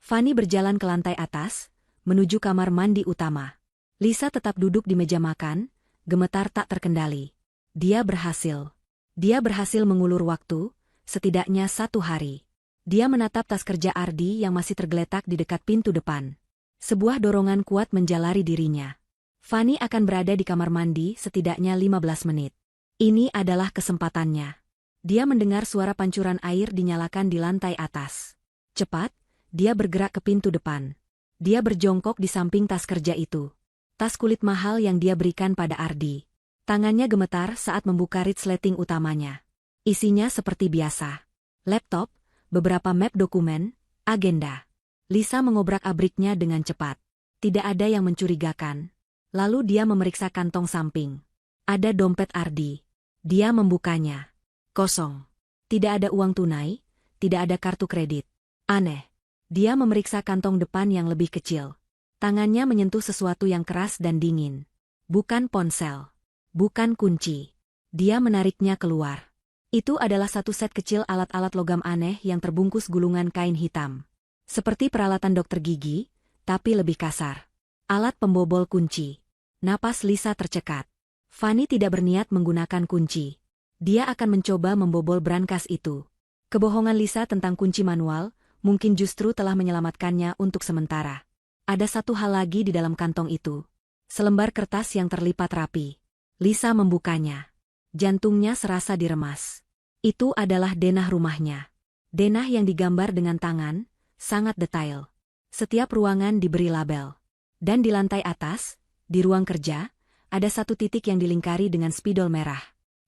Fanny berjalan ke lantai atas, menuju kamar mandi utama. Lisa tetap duduk di meja makan, gemetar tak terkendali. Dia berhasil. Dia berhasil mengulur waktu, setidaknya 1 hari. Dia menatap tas kerja Ardi yang masih tergeletak di dekat pintu depan. Sebuah dorongan kuat menjalari dirinya. Fanny akan berada di kamar mandi setidaknya 15 menit. Ini adalah kesempatannya. Dia mendengar suara pancuran air dinyalakan di lantai atas. Cepat, dia bergerak ke pintu depan. Dia berjongkok di samping tas kerja itu. Tas kulit mahal yang dia berikan pada Ardi. Tangannya gemetar saat membuka resleting utamanya. Isinya seperti biasa. Laptop, beberapa map dokumen, agenda. Lisa mengobrak-abriknya dengan cepat. Tidak ada yang mencurigakan. Lalu dia memeriksa kantong samping. Ada dompet Ardi. Dia membukanya. Kosong. Tidak ada uang tunai, tidak ada kartu kredit. Aneh. Dia memeriksa kantong depan yang lebih kecil. Tangannya menyentuh sesuatu yang keras dan dingin. Bukan ponsel. Bukan kunci. Dia menariknya keluar. Itu adalah satu set kecil alat-alat logam aneh yang terbungkus gulungan kain hitam. Seperti peralatan dokter gigi, tapi lebih kasar. Alat pembobol kunci. Napas Lisa tercekat. Fanny tidak berniat menggunakan kunci. Dia akan mencoba membobol brankas itu. Kebohongan Lisa tentang kunci manual mungkin justru telah menyelamatkannya untuk sementara. Ada satu hal lagi di dalam kantong itu. Selembar kertas yang terlipat rapi. Lisa membukanya. Jantungnya serasa diremas. Itu adalah denah rumahnya. Denah yang digambar dengan tangan, sangat detail. Setiap ruangan diberi label. Dan di lantai atas, di ruang kerja, ada satu titik yang dilingkari dengan spidol merah.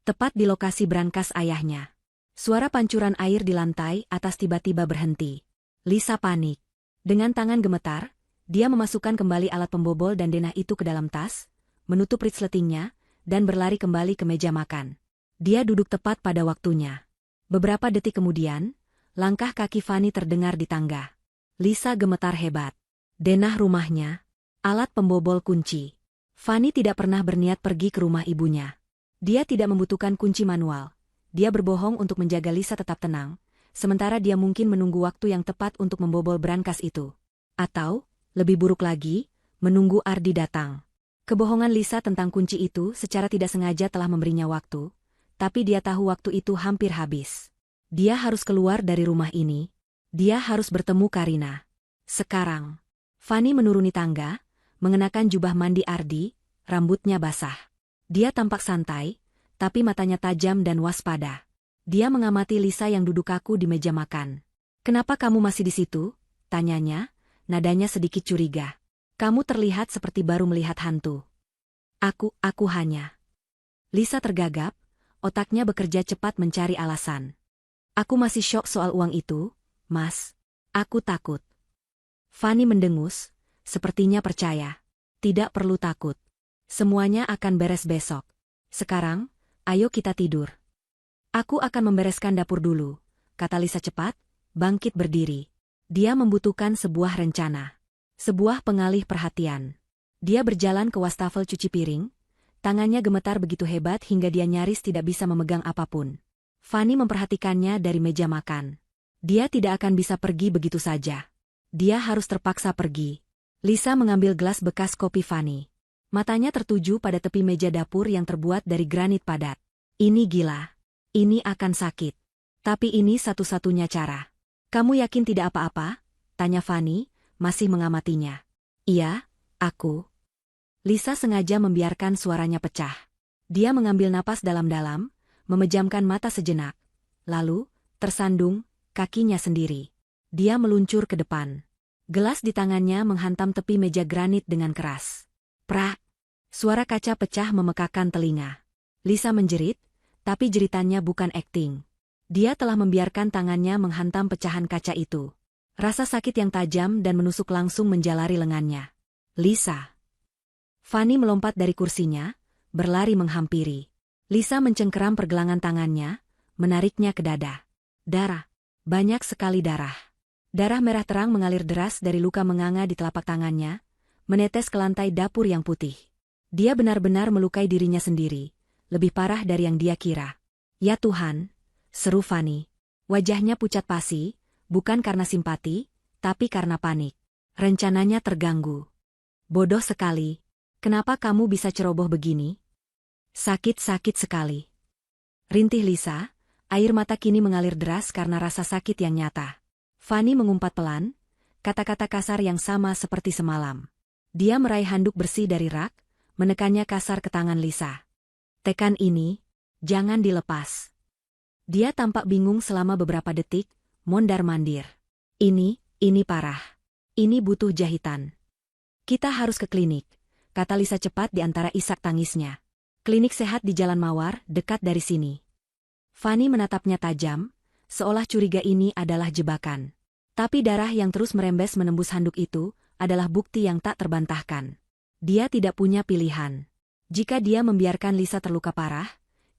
Tepat di lokasi brankas ayahnya. Suara pancuran air di lantai atas tiba-tiba berhenti. Lisa panik. Dengan tangan gemetar, dia memasukkan kembali alat pembobol dan denah itu ke dalam tas, menutup resletingnya, dan berlari kembali ke meja makan. Dia duduk tepat pada waktunya. Beberapa detik kemudian, langkah kaki Fanny terdengar di tangga. Lisa gemetar hebat. Denah rumahnya, alat pembobol kunci. Fanny tidak pernah berniat pergi ke rumah ibunya. Dia tidak membutuhkan kunci manual. Dia berbohong untuk menjaga Lisa tetap tenang, sementara dia mungkin menunggu waktu yang tepat untuk membobol brankas itu. Atau, lebih buruk lagi, menunggu Ardi datang. Kebohongan Lisa tentang kunci itu secara tidak sengaja telah memberinya waktu, tapi dia tahu waktu itu hampir habis. Dia harus keluar dari rumah ini. Dia harus bertemu Karina. Sekarang, Fanny menuruni tangga, mengenakan jubah mandi Ardi, rambutnya basah. Dia tampak santai, tapi matanya tajam dan waspada. Dia mengamati Lisa yang duduk kaku di meja makan. "Kenapa kamu masih di situ?" tanyanya, nadanya sedikit curiga. "Kamu terlihat seperti baru melihat hantu." Aku hanya..." Lisa tergagap, otaknya bekerja cepat mencari alasan. "Aku masih syok soal uang itu, Mas. Aku takut." Fanny mendengus, sepertinya percaya. "Tidak perlu takut. Semuanya akan beres besok. Sekarang, ayo kita tidur." "Aku akan membereskan dapur dulu," kata Lisa cepat, bangkit berdiri. Dia membutuhkan sebuah rencana. Sebuah pengalih perhatian. Dia berjalan ke wastafel cuci piring, tangannya gemetar begitu hebat hingga dia nyaris tidak bisa memegang apapun. Fanny memperhatikannya dari meja makan. Dia tidak akan bisa pergi begitu saja. Dia harus terpaksa pergi. Lisa mengambil gelas bekas kopi Fanny. Matanya tertuju pada tepi meja dapur yang terbuat dari granit padat. "Ini gila. Ini akan sakit. Tapi ini satu-satunya cara." "Kamu yakin tidak apa-apa?" tanya Fanny, masih mengamatinya. "Iya, aku." Lisa sengaja membiarkan suaranya pecah. Dia mengambil napas dalam-dalam, memejamkan mata sejenak. Lalu, tersandung, kakinya sendiri. Dia meluncur ke depan. Gelas di tangannya menghantam tepi meja granit dengan keras. Prak! Suara kaca pecah memekakan telinga. Lisa menjerit, tapi jeritannya bukan akting. Dia telah membiarkan tangannya menghantam pecahan kaca itu. Rasa sakit yang tajam dan menusuk langsung menjalari lengannya. "Lisa!" Fanny melompat dari kursinya, berlari menghampiri. Lisa mencengkeram pergelangan tangannya, menariknya ke dada. Darah. Banyak sekali darah. Darah merah terang mengalir deras dari luka menganga di telapak tangannya, menetes ke lantai dapur yang putih. Dia benar-benar melukai dirinya sendiri, lebih parah dari yang dia kira. "Ya Tuhan!" seru Fanny. Wajahnya pucat pasi, bukan karena simpati, tapi karena panik. Rencananya terganggu. "Bodoh sekali. Kenapa kamu bisa ceroboh begini?" "Sakit sekali." Rintih Lisa, air mata kini mengalir deras karena rasa sakit yang nyata. Fanny mengumpat pelan, kata-kata kasar yang sama seperti semalam. Dia meraih handuk bersih dari rak, menekannya kasar ke tangan Lisa. "Tekan ini, jangan dilepas." Dia tampak bingung selama beberapa detik, mondar-mandir. Ini parah. Ini butuh jahitan." "Kita harus ke klinik," kata Lisa cepat di antara isak tangisnya. "Klinik sehat di Jalan Mawar, dekat dari sini." Fanny menatapnya tajam, seolah curiga ini adalah jebakan. Tapi darah yang terus merembes menembus handuk itu adalah bukti yang tak terbantahkan. Dia tidak punya pilihan. Jika dia membiarkan Lisa terluka parah,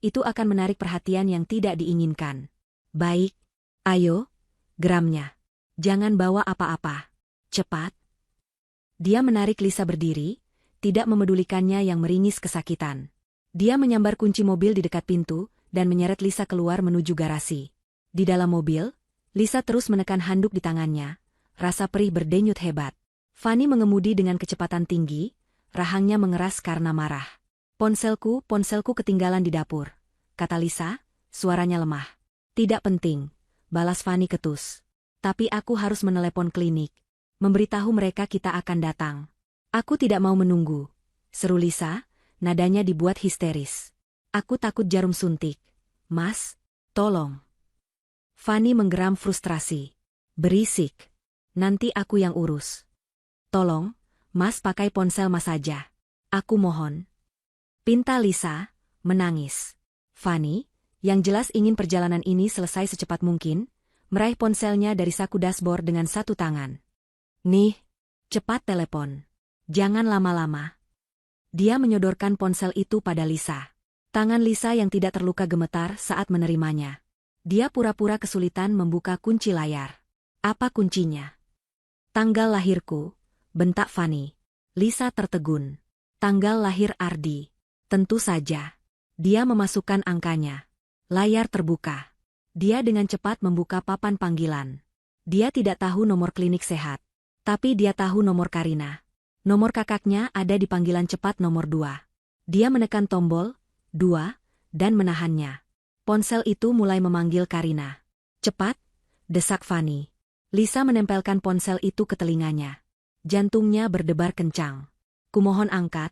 itu akan menarik perhatian yang tidak diinginkan. "Baik. Ayo," geramnya. "Jangan bawa apa-apa. Cepat." Dia menarik Lisa berdiri, tidak memedulikannya yang meringis kesakitan. Dia menyambar kunci mobil di dekat pintu dan menyeret Lisa keluar menuju garasi. Di dalam mobil, Lisa terus menekan handuk di tangannya, rasa perih berdenyut hebat. Fanny mengemudi dengan kecepatan tinggi, rahangnya mengeras karena marah. Ponselku ketinggalan di dapur," kata Lisa, suaranya lemah. "Tidak penting," balas Fanny ketus. "Tapi aku harus menelepon klinik. Memberitahu mereka kita akan datang." "Aku tidak mau menunggu," seru Lisa, nadanya dibuat histeris. "Aku takut jarum suntik. Mas, tolong." Fanny menggeram frustrasi. "Berisik. Nanti aku yang urus. Tolong, Mas pakai ponsel Mas saja. Aku mohon." Pinta Lisa, menangis. Fanny, yang jelas ingin perjalanan ini selesai secepat mungkin, meraih ponselnya dari saku dashboard dengan satu tangan. "Nih, cepat telepon. Jangan lama-lama." Dia menyodorkan ponsel itu pada Lisa. Tangan Lisa yang tidak terluka gemetar saat menerimanya. Dia pura-pura kesulitan membuka kunci layar. "Apa kuncinya?" "Tanggal lahirku," bentak Fanny. Lisa tertegun. "Tanggal lahir Ardi." Tentu saja. Dia memasukkan angkanya. Layar terbuka. Dia dengan cepat membuka papan panggilan. Dia tidak tahu nomor klinik sehat. Tapi dia tahu nomor Karina. Nomor kakaknya ada di panggilan cepat nomor 2. Dia menekan tombol 2 dan menahannya. Ponsel itu mulai memanggil Karina. Cepat, desak Fanny. Lisa menempelkan ponsel itu ke telinganya. Jantungnya berdebar kencang. Kumohon angkat,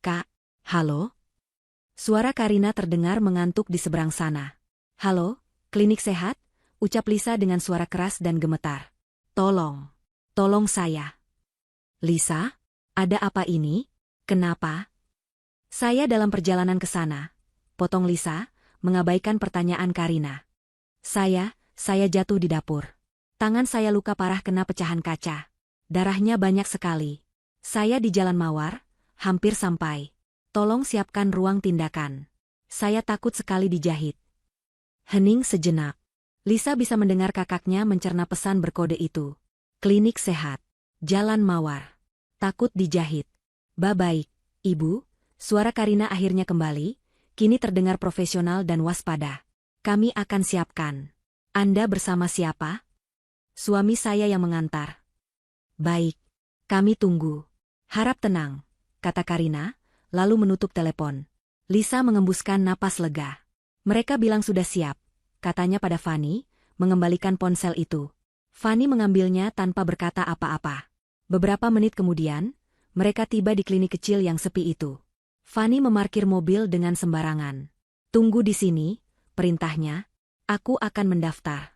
Kak. Halo? Suara Karina terdengar mengantuk di seberang sana. Halo, klinik sehat? Ucap Lisa dengan suara keras dan gemetar. Tolong. Tolong saya. Lisa? Ada apa ini? Kenapa? Saya dalam perjalanan ke sana. Potong Lisa, mengabaikan pertanyaan Karina. Saya jatuh di dapur. Tangan saya luka parah kena pecahan kaca. Darahnya banyak sekali. Saya di Jalan Mawar, hampir sampai. Tolong siapkan ruang tindakan. Saya takut sekali dijahit. Hening sejenak. Lisa bisa mendengar kakaknya mencerna pesan berkode itu. Klinik sehat. Jalan Mawar. Takut dijahit. Baik, Ibu. Suara Karina akhirnya kembali, kini terdengar profesional dan waspada. Kami akan siapkan. Anda bersama siapa? Suami saya yang mengantar. Baik. Kami tunggu. Harap tenang, kata Karina, lalu menutup telepon. Lisa mengembuskan napas lega. Mereka bilang sudah siap, katanya pada Fanny, mengembalikan ponsel itu. Fanny mengambilnya tanpa berkata apa-apa. Beberapa menit kemudian, mereka tiba di klinik kecil yang sepi itu. Fanny memarkir mobil dengan sembarangan. Tunggu di sini, perintahnya. Aku akan mendaftar.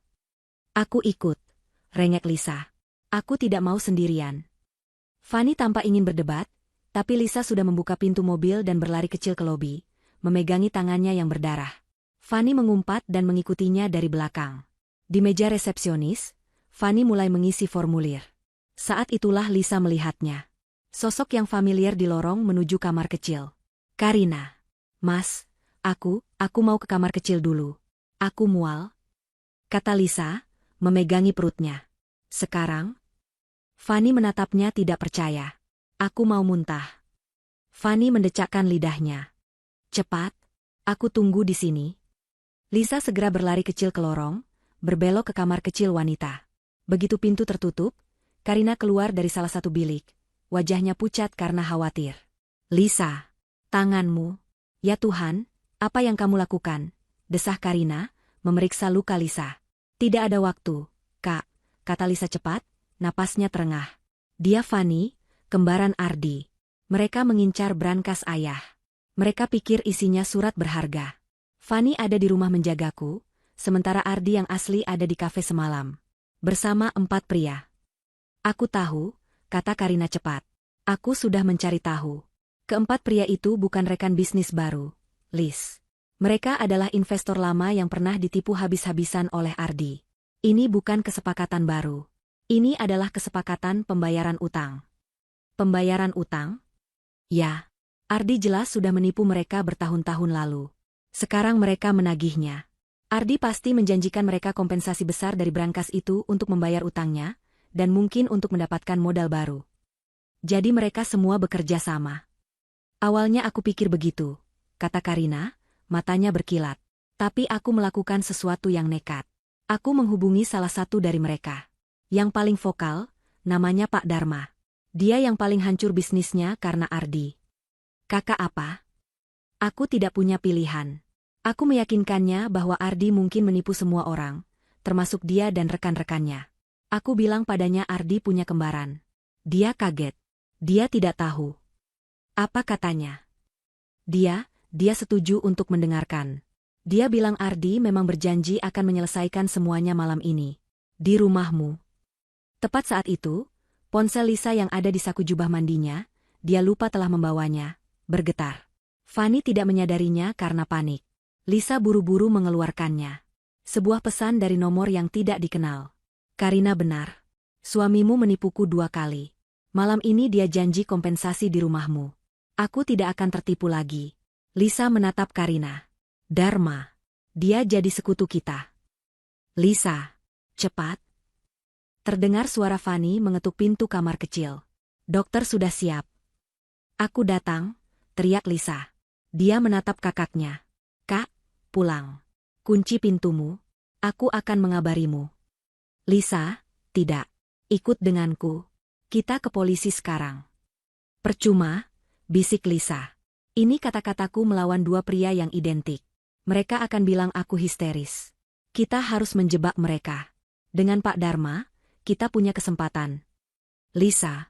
Aku ikut, rengek Lisa. Aku tidak mau sendirian. Fanny tampak ingin berdebat, tapi Lisa sudah membuka pintu mobil dan berlari kecil ke lobi, memegangi tangannya yang berdarah. Fanny mengumpat dan mengikutinya dari belakang. Di meja resepsionis, Fanny mulai mengisi formulir. Saat itulah Lisa melihatnya. Sosok yang familiar di lorong menuju kamar kecil. Karina. Mas, aku mau ke kamar kecil dulu. Aku mual, kata Lisa, memegangi perutnya. Sekarang? Fanny menatapnya tidak percaya. Aku mau muntah. Fanny mendecakkan lidahnya. Cepat, aku tunggu di sini. Lisa segera berlari kecil ke lorong, berbelok ke kamar kecil wanita. Begitu pintu tertutup, Karina keluar dari salah satu bilik. Wajahnya pucat karena khawatir. Lisa, tanganmu. Ya Tuhan, apa yang kamu lakukan? Desah Karina, memeriksa luka Lisa. Tidak ada waktu, Kak, kata Lisa cepat, napasnya terengah. Dia Fanny, kembaran Ardi. Mereka mengincar brankas ayah. Mereka pikir isinya surat berharga. Fanny ada di rumah menjagaku, sementara Ardi yang asli ada di kafe semalam. Bersama 4 pria. Aku tahu, kata Karina cepat. Aku sudah mencari tahu. Keempat pria itu bukan rekan bisnis baru, Liz. Mereka adalah investor lama yang pernah ditipu habis-habisan oleh Ardi. Ini bukan kesepakatan baru. Ini adalah kesepakatan pembayaran utang. Pembayaran utang? Ya. Ardi jelas sudah menipu mereka bertahun-tahun lalu. Sekarang mereka menagihnya. Ardi pasti menjanjikan mereka kompensasi besar dari brankas itu untuk membayar utangnya, dan mungkin untuk mendapatkan modal baru. Jadi mereka semua bekerja sama. Awalnya aku pikir begitu, kata Karina, matanya berkilat. Tapi aku melakukan sesuatu yang nekat. Aku menghubungi salah satu dari mereka. Yang paling vokal, namanya Pak Dharma. Dia yang paling hancur bisnisnya karena Ardi. Kakak apa? Aku tidak punya pilihan. Aku meyakinkannya bahwa Ardi mungkin menipu semua orang, termasuk dia dan rekan-rekannya. Aku bilang padanya Ardi punya kembaran. Dia kaget. Dia tidak tahu. Apa katanya? Dia setuju untuk mendengarkan. Dia bilang Ardi memang berjanji akan menyelesaikan semuanya malam ini. Di rumahmu. Tepat saat itu, ponsel Lisa yang ada di saku jubah mandinya, dia lupa telah membawanya, bergetar. Fanny tidak menyadarinya karena panik. Lisa buru-buru mengeluarkannya. Sebuah pesan dari nomor yang tidak dikenal. Karina benar. Suamimu menipuku 2 kali. Malam ini dia janji kompensasi di rumahmu. Aku tidak akan tertipu lagi. Lisa menatap Karina. Dharma. Dia jadi sekutu kita. Lisa. Cepat. Terdengar suara Fanny mengetuk pintu kamar kecil. Dokter sudah siap. Aku datang, teriak Lisa. Dia menatap kakaknya. Kak, pulang. Kunci pintumu. Aku akan mengabarimu. Lisa, tidak. Ikut denganku. Kita ke polisi sekarang. Percuma, bisik Lisa. Ini kata-kataku melawan dua pria yang identik. Mereka akan bilang aku histeris. Kita harus menjebak mereka. Dengan Pak Dharma, kita punya kesempatan. Lisa.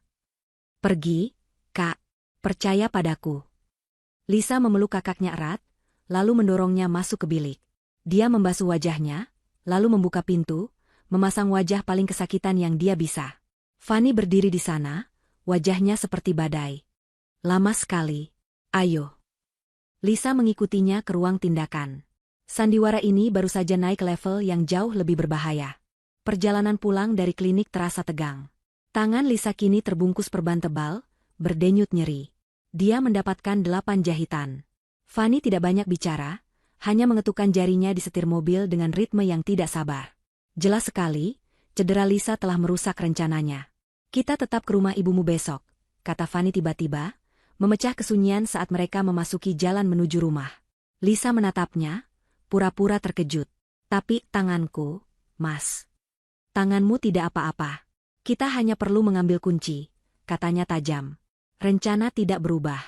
Pergi, Kak. Percaya padaku. Lisa memeluk kakaknya erat, lalu mendorongnya masuk ke bilik. Dia membasuh wajahnya, lalu membuka pintu, memasang wajah paling kesakitan yang dia bisa. Fanny berdiri di sana, wajahnya seperti badai. Lama sekali. Ayo. Lisa mengikutinya ke ruang tindakan. Sandiwara ini baru saja naik level yang jauh lebih berbahaya. Perjalanan pulang dari klinik terasa tegang. Tangan Lisa kini terbungkus perban tebal, berdenyut nyeri. Dia mendapatkan 8 jahitan. Fanny tidak banyak bicara, hanya mengetukkan jarinya di setir mobil dengan ritme yang tidak sabar. Jelas sekali, cedera Lisa telah merusak rencananya. Kita tetap ke rumah ibumu besok, kata Fanny tiba-tiba, memecah kesunyian saat mereka memasuki jalan menuju rumah. Lisa menatapnya, pura-pura terkejut. Tapi tanganku, Mas. Tanganmu tidak apa-apa. Kita hanya perlu mengambil kunci, katanya tajam. Rencana tidak berubah.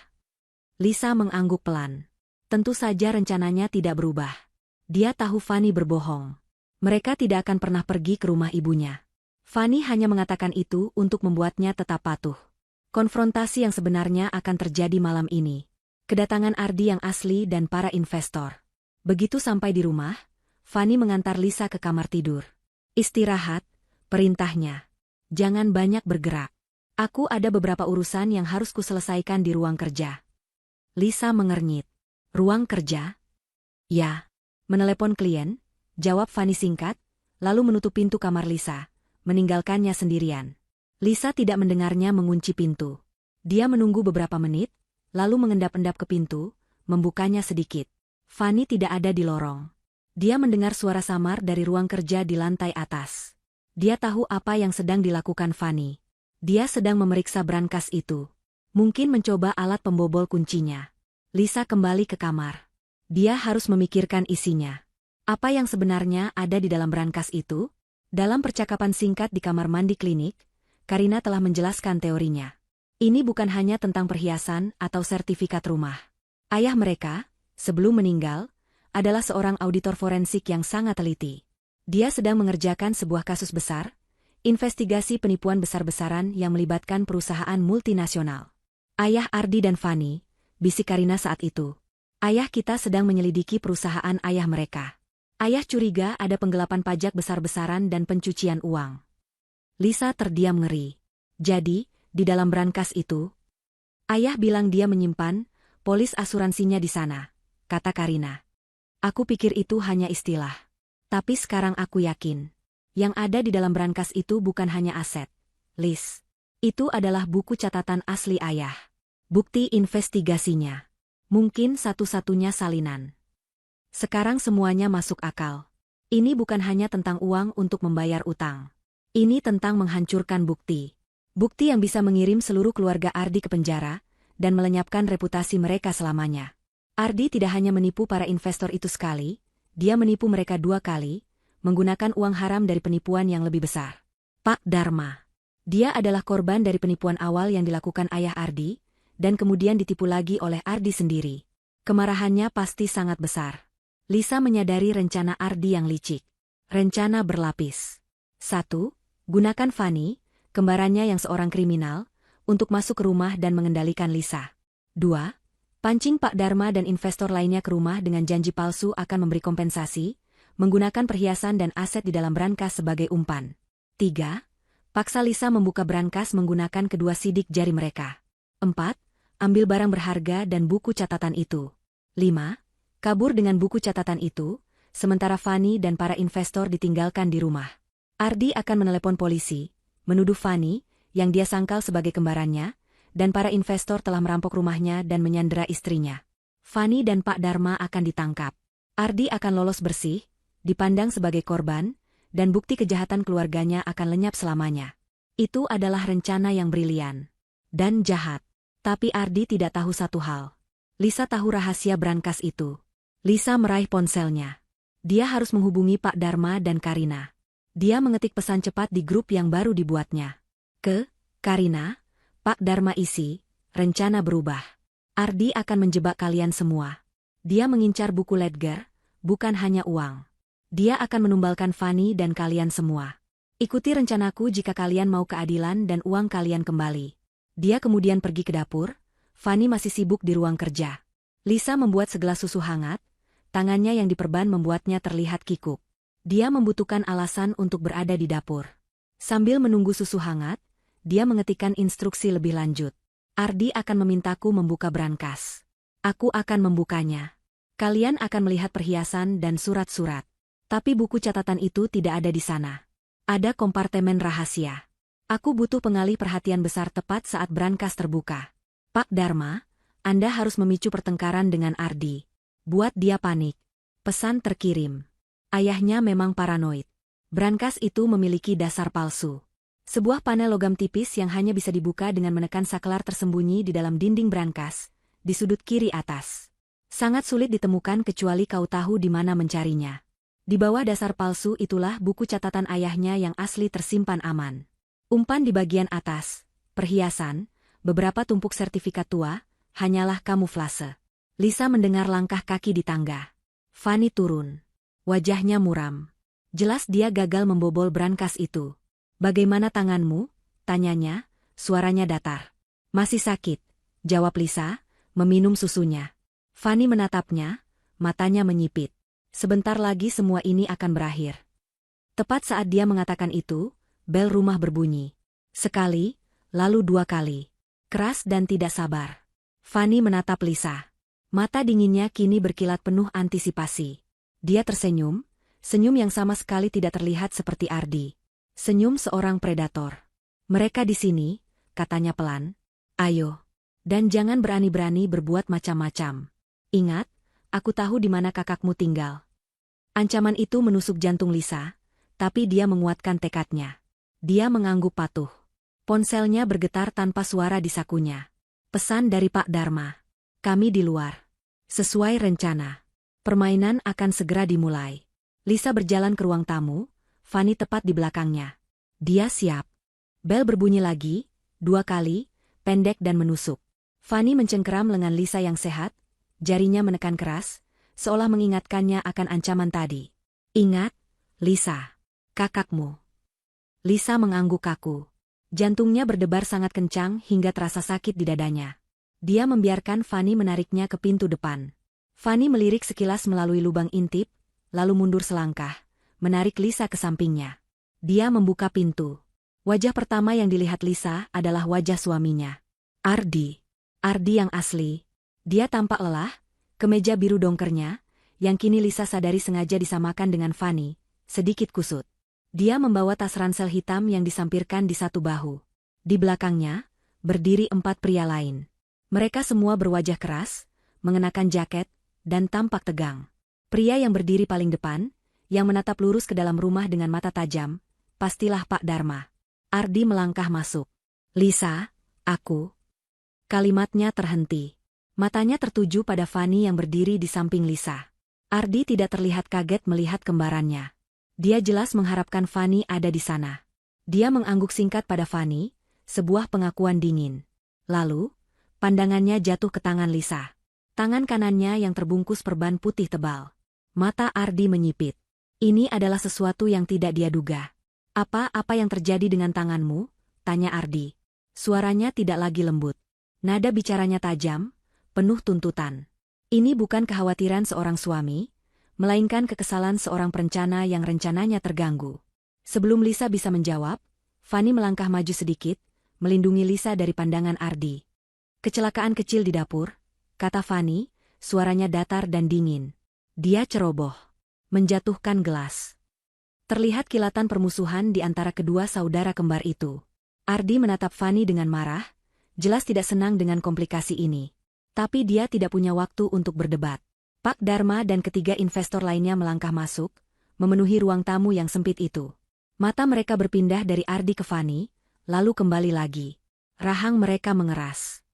Lisa mengangguk pelan. Tentu saja rencananya tidak berubah. Dia tahu Fanny berbohong. Mereka tidak akan pernah pergi ke rumah ibunya. Fanny hanya mengatakan itu untuk membuatnya tetap patuh. Konfrontasi yang sebenarnya akan terjadi malam ini. Kedatangan Ardi yang asli dan para investor. Begitu sampai di rumah, Fanny mengantar Lisa ke kamar tidur. Istirahat, perintahnya. Jangan banyak bergerak. Aku ada beberapa urusan yang harus kuselesaikan di ruang kerja. Lisa mengernyit. Ruang kerja? Ya. Menelepon klien, jawab Fanny singkat, lalu menutup pintu kamar Lisa, meninggalkannya sendirian. Lisa tidak mendengarnya mengunci pintu. Dia menunggu beberapa menit, lalu mengendap-endap ke pintu, membukanya sedikit. Fanny tidak ada di lorong. Dia mendengar suara samar dari ruang kerja di lantai atas. Dia tahu apa yang sedang dilakukan Fanny. Dia sedang memeriksa brankas itu. Mungkin mencoba alat pembobol kuncinya. Lisa kembali ke kamar. Dia harus memikirkan isinya. Apa yang sebenarnya ada di dalam brankas itu? Dalam percakapan singkat di kamar mandi klinik, Karina telah menjelaskan teorinya. Ini bukan hanya tentang perhiasan atau sertifikat rumah. Ayah mereka, sebelum meninggal, adalah seorang auditor forensik yang sangat teliti. Dia sedang mengerjakan sebuah kasus besar, investigasi penipuan besar-besaran yang melibatkan perusahaan multinasional. Ayah Ardi dan Fanny, bisik Karina saat itu. Ayah kita sedang menyelidiki perusahaan ayah mereka. Ayah curiga ada penggelapan pajak besar-besaran dan pencucian uang. Lisa terdiam ngeri. Jadi, di dalam brankas itu, ayah bilang dia menyimpan polis asuransinya di sana, kata Karina. Aku pikir itu hanya istilah. Tapi sekarang aku yakin. Yang ada di dalam brankas itu bukan hanya aset. Liz. Itu adalah buku catatan asli ayah. Bukti investigasinya. Mungkin satu-satunya salinan. Sekarang semuanya masuk akal. Ini bukan hanya tentang uang untuk membayar utang. Ini tentang menghancurkan bukti. Bukti yang bisa mengirim seluruh keluarga Ardi ke penjara, dan melenyapkan reputasi mereka selamanya. Ardi tidak hanya menipu para investor itu sekali, dia menipu mereka 2 kali, menggunakan uang haram dari penipuan yang lebih besar. Pak Dharma. Dia adalah korban dari penipuan awal yang dilakukan ayah Ardi, dan kemudian ditipu lagi oleh Ardi sendiri. Kemarahannya pasti sangat besar. Lisa menyadari rencana Ardi yang licik. Rencana berlapis. 1. Gunakan Fanny, kembarannya yang seorang kriminal, untuk masuk ke rumah dan mengendalikan Lisa. 2. Pancing Pak Dharma dan investor lainnya ke rumah dengan janji palsu akan memberi kompensasi, menggunakan perhiasan dan aset di dalam brankas sebagai umpan. 3. Paksa Lisa membuka brankas menggunakan kedua sidik jari mereka. 4. Ambil barang berharga dan buku catatan itu. 5. Kabur dengan buku catatan itu, sementara Fanny dan para investor ditinggalkan di rumah. Ardi akan menelepon polisi, menuduh Fanny, yang dia sangkal sebagai kembarannya, dan para investor telah merampok rumahnya dan menyandera istrinya. Fanny dan Pak Dharma akan ditangkap. Ardi akan lolos bersih, dipandang sebagai korban, dan bukti kejahatan keluarganya akan lenyap selamanya. Itu adalah rencana yang brilian. Dan jahat. Tapi Ardi tidak tahu satu hal. Lisa tahu rahasia brankas itu. Lisa meraih ponselnya. Dia harus menghubungi Pak Dharma dan Karina. Dia mengetik pesan cepat di grup yang baru dibuatnya. Ke Karina, Pak Dharma isi, rencana berubah. Ardi akan menjebak kalian semua. Dia mengincar buku Ledger, bukan hanya uang. Dia akan menumbalkan Fanny dan kalian semua. Ikuti rencanaku jika kalian mau keadilan dan uang kalian kembali. Dia kemudian pergi ke dapur. Fanny masih sibuk di ruang kerja. Lisa membuat segelas susu hangat. Tangannya yang diperban membuatnya terlihat kikuk. Dia membutuhkan alasan untuk berada di dapur. Sambil menunggu susu hangat, dia mengetikkan instruksi lebih lanjut. Ardi akan memintaku membuka brankas. Aku akan membukanya. Kalian akan melihat perhiasan dan surat-surat. Tapi buku catatan itu tidak ada di sana. Ada kompartemen rahasia. Aku butuh pengalih perhatian besar tepat saat brankas terbuka. Pak Dharma, Anda harus memicu pertengkaran dengan Ardi. Buat dia panik. Pesan terkirim. Ayahnya memang paranoid. Brankas itu memiliki dasar palsu. Sebuah panel logam tipis yang hanya bisa dibuka dengan menekan saklar tersembunyi di dalam dinding brankas, di sudut kiri atas. Sangat sulit ditemukan kecuali kau tahu di mana mencarinya. Di bawah dasar palsu itulah buku catatan ayahnya yang asli tersimpan aman. Umpan di bagian atas, perhiasan, beberapa tumpuk sertifikat tua, hanyalah kamuflase. Lisa mendengar langkah kaki di tangga. Fanny turun. Wajahnya muram. Jelas dia gagal membobol brankas itu. Bagaimana tanganmu? Tanyanya, suaranya datar. Masih sakit, jawab Lisa, meminum susunya. Fanny menatapnya, matanya menyipit. Sebentar lagi semua ini akan berakhir. Tepat saat dia mengatakan itu, bel rumah berbunyi. Sekali, lalu dua kali. Keras dan tidak sabar. Fanny menatap Lisa. Mata dinginnya kini berkilat penuh antisipasi. Dia tersenyum, senyum yang sama sekali tidak terlihat seperti Ardi. Senyum seorang predator. Mereka di sini, katanya pelan. Ayo. Dan jangan berani-berani berbuat macam-macam. Ingat, aku tahu di mana kakakmu tinggal. Ancaman itu menusuk jantung Lisa, tapi dia menguatkan tekadnya. Dia mengangguk patuh. Ponselnya bergetar tanpa suara di sakunya. Pesan dari Pak Dharma. Kami di luar. Sesuai rencana. Permainan akan segera dimulai. Lisa berjalan ke ruang tamu, Fanny tepat di belakangnya. Dia siap. Bel berbunyi lagi, dua kali, pendek dan menusuk. Fanny mencengkeram lengan Lisa yang sehat, jarinya menekan keras, seolah mengingatkannya akan ancaman tadi. Ingat, Lisa, kakakmu. Lisa mengangguk kaku. Jantungnya berdebar sangat kencang hingga terasa sakit di dadanya. Dia membiarkan Fanny menariknya ke pintu depan. Fanny melirik sekilas melalui lubang intip, lalu mundur selangkah, menarik Lisa ke sampingnya. Dia membuka pintu. Wajah pertama yang dilihat Lisa adalah wajah suaminya. Ardi. Ardi yang asli. Dia tampak lelah, kemeja biru dongkernya, yang kini Lisa sadari sengaja disamakan dengan Fanny, sedikit kusut. Dia membawa tas ransel hitam yang disampirkan di satu bahu. Di belakangnya, berdiri 4 pria lain. Mereka semua berwajah keras, mengenakan jaket, dan tampak tegang. Pria yang berdiri paling depan, yang menatap lurus ke dalam rumah dengan mata tajam, pastilah Pak Dharma. Ardi melangkah masuk. Lisa, aku. Kalimatnya terhenti. Matanya tertuju pada Fanny yang berdiri di samping Lisa. Ardi tidak terlihat kaget melihat kembarannya. Dia jelas mengharapkan Fanny ada di sana. Dia mengangguk singkat pada Fanny, sebuah pengakuan dingin. Lalu, pandangannya jatuh ke tangan Lisa. Tangan kanannya yang terbungkus perban putih tebal. Mata Ardi menyipit. Ini adalah sesuatu yang tidak dia duga. Apa yang terjadi dengan tanganmu? Tanya Ardi. Suaranya tidak lagi lembut. Nada bicaranya tajam, penuh tuntutan. Ini bukan kekhawatiran seorang suami, melainkan kekesalan seorang perencana yang rencananya terganggu. Sebelum Lisa bisa menjawab, Fanny melangkah maju sedikit, melindungi Lisa dari pandangan Ardi. Kecelakaan kecil di dapur, kata Fanny, suaranya datar dan dingin. Dia ceroboh. Menjatuhkan gelas. Terlihat kilatan permusuhan di antara kedua saudara kembar itu. Ardi menatap Fanny dengan marah, jelas tidak senang dengan komplikasi ini. Tapi dia tidak punya waktu untuk berdebat. Pak Dharma dan ketiga investor lainnya melangkah masuk, memenuhi ruang tamu yang sempit itu. Mata mereka berpindah dari Ardi ke Fanny, lalu kembali lagi. Rahang mereka mengeras.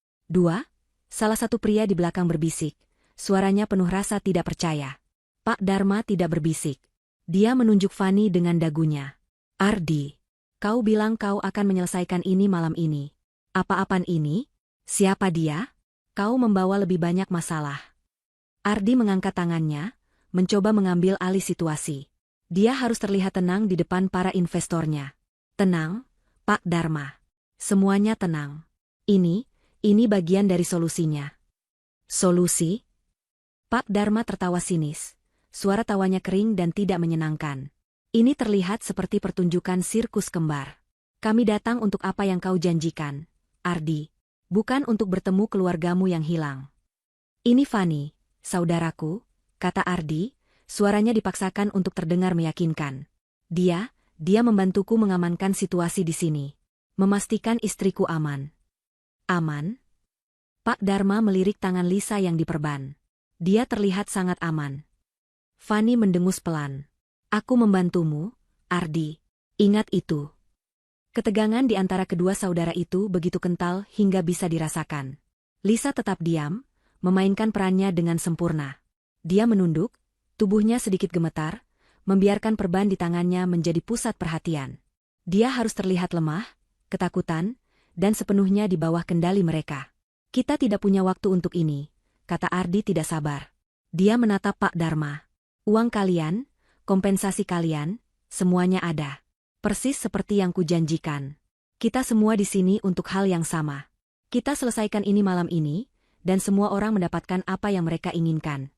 Salah satu pria di belakang berbisik, suaranya penuh rasa tidak percaya. Pak Dharma tidak berbisik. Dia menunjuk Fani dengan dagunya. Ardi, kau bilang kau akan menyelesaikan ini malam ini. Apa-apaan ini? Siapa dia? Kau membawa lebih banyak masalah. Ardi mengangkat tangannya, mencoba mengambil alih situasi. Dia harus terlihat tenang di depan para investornya. Tenang, Pak Dharma. Semuanya tenang. Ini bagian dari solusinya. Solusi? Pak Dharma tertawa sinis. Suara tawanya kering dan tidak menyenangkan. Ini terlihat seperti pertunjukan sirkus kembar. Kami datang untuk apa yang kau janjikan, Ardi. Bukan untuk bertemu keluargamu yang hilang. Ini Fani, saudaraku, kata Ardi, suaranya dipaksakan untuk terdengar meyakinkan. Dia membantuku mengamankan situasi di sini. Memastikan istriku aman. Aman? Pak Dharma melirik tangan Lisa yang diperban. Dia terlihat sangat aman. Fani mendengus pelan. Aku membantumu, Ardi. Ingat itu. Ketegangan di antara kedua saudara itu begitu kental hingga bisa dirasakan. Lisa tetap diam, memainkan perannya dengan sempurna. Dia menunduk, tubuhnya sedikit gemetar, membiarkan perban di tangannya menjadi pusat perhatian. Dia harus terlihat lemah, ketakutan, dan sepenuhnya di bawah kendali mereka. Kita tidak punya waktu untuk ini, kata Ardi tidak sabar. Dia menatap Pak Dharma. Uang kalian, kompensasi kalian, semuanya ada. Persis seperti yang kujanjikan. Kita semua di sini untuk hal yang sama. Kita selesaikan ini malam ini, dan semua orang mendapatkan apa yang mereka inginkan.